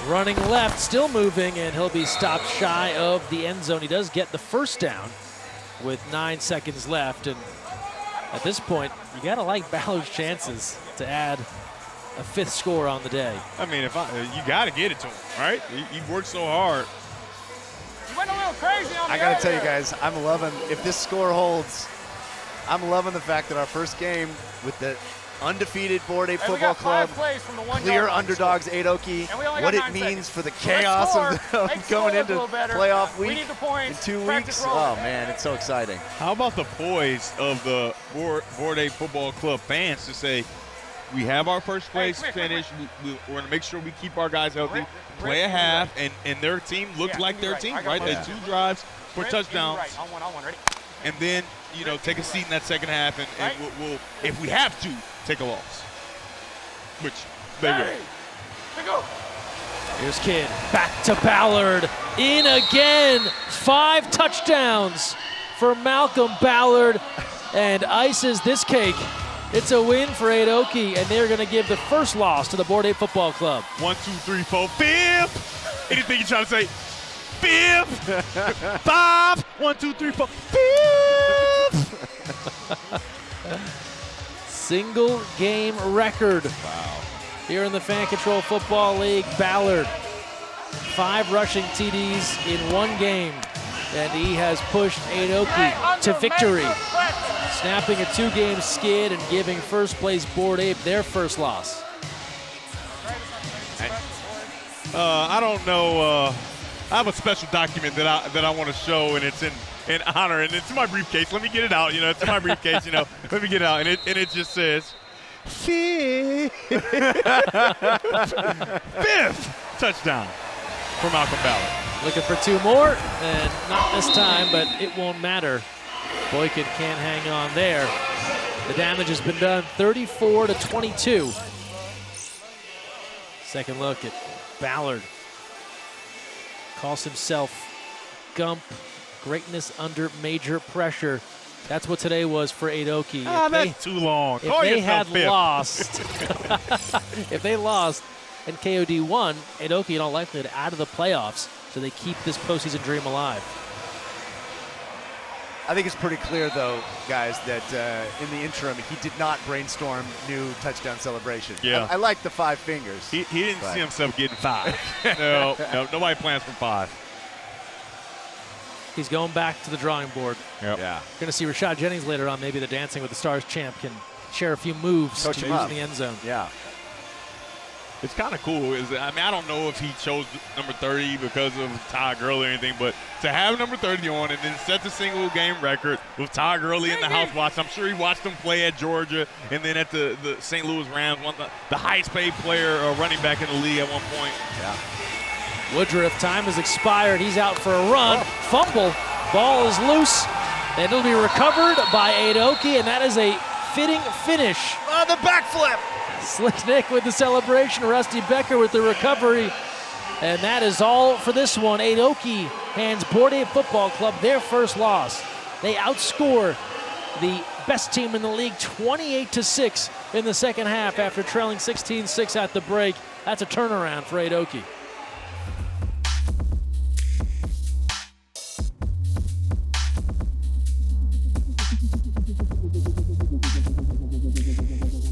Running left, still moving, and he'll be stopped shy of the end zone. He does get the first down with 9 seconds left. And at this point, you got to like Ballard's chances to add a 5th score on the day. I mean, you got to get it to him, right? He worked so hard. You went a little crazy on me. I got to tell you earlier. guys, I'm loving, if this score holds, I'm loving the fact that our first game with the undefeated Board 8 Hey, we football got 5 club, plays from the 1 clear yard line. underdogs, Aoki, And we only what got it 9 means seconds. for the So let's chaos score. of Make the going score look into a little better. playoff We week need the points. in 2 Practice weeks. rolling. Oh, man, it's so exciting. How about the poise of the Board 8 football club fans to say, We have our first place finish. We're going to make sure we keep our guys healthy, play a half, and their team looked like their team, right? They had 2 drives for touchdowns. And then, take a seat in that second half, and we'll, if we have to, take a loss. Which they will. Here's Kidd, back to Ballard, in again. 5 touchdowns for Malcolm Ballard, and ices this cake. It's a win for Adoki, and they're going to give the first loss to the Board 8 Football Club. 1, 2, 3, 4, 5th. Anything you're trying to say? 5th. 5. 1, 2, 3, 4, 5th. Single game record. Wow. Here in the Fan Control Football League, Ballard, 5 rushing TDs in 1 game, and he has pushed Adoki to victory, snapping a 2-game skid and giving first place Board 8 their first loss. I don't know. I have a special document that I want to show, and it's in honor, and it's in my briefcase. Let me get it out. It's in my briefcase. Let me get it out, and it just says 5th touchdown for Malcolm Ballard. Looking for 2 more, and not this time, but it won't matter. Boykin can't hang on there. The damage has been done, 34-22. Second look at Ballard. Calls himself Gump. Greatness under major pressure. That's what today was for Adoki. That's too long. If they had lost, if they lost and KOD won, Adoki in all likelihood out of the playoffs, so they keep this postseason dream alive. I think it's pretty clear, though, guys, that in the interim, he did not brainstorm new touchdown celebration. Yeah. I like the 5 fingers. He didn't see himself getting 5. No, nobody plans for 5. He's going back to the drawing board. Yep. Yeah. Going to see Rashad Jennings later on. Maybe the Dancing with the Stars champ can share a few moves Coach to him use up. in the end zone. Yeah. It's kind of cool. I don't know if he chose number 30 because of Todd Gurley or anything, but to have number 30 on and then set the single game record with Todd Gurley in the house watching. I'm sure he watched him play at Georgia and then at the St. Louis Rams, one of the highest paid player running back in the league at one point. Yeah. Woodruff, time has expired. He's out for a run. Fumble. Ball is loose, and it'll be recovered by Adoki, and that is a fitting finish. Oh, the backflip! Slick Nick with the celebration, Rusty Becker with the recovery, and that is all for this one. Adoki hands Board 8 Football Club their first loss. They outscore the best team in the league 28-6 in the second half after trailing 16-6 at the break. That's a turnaround for Adoki.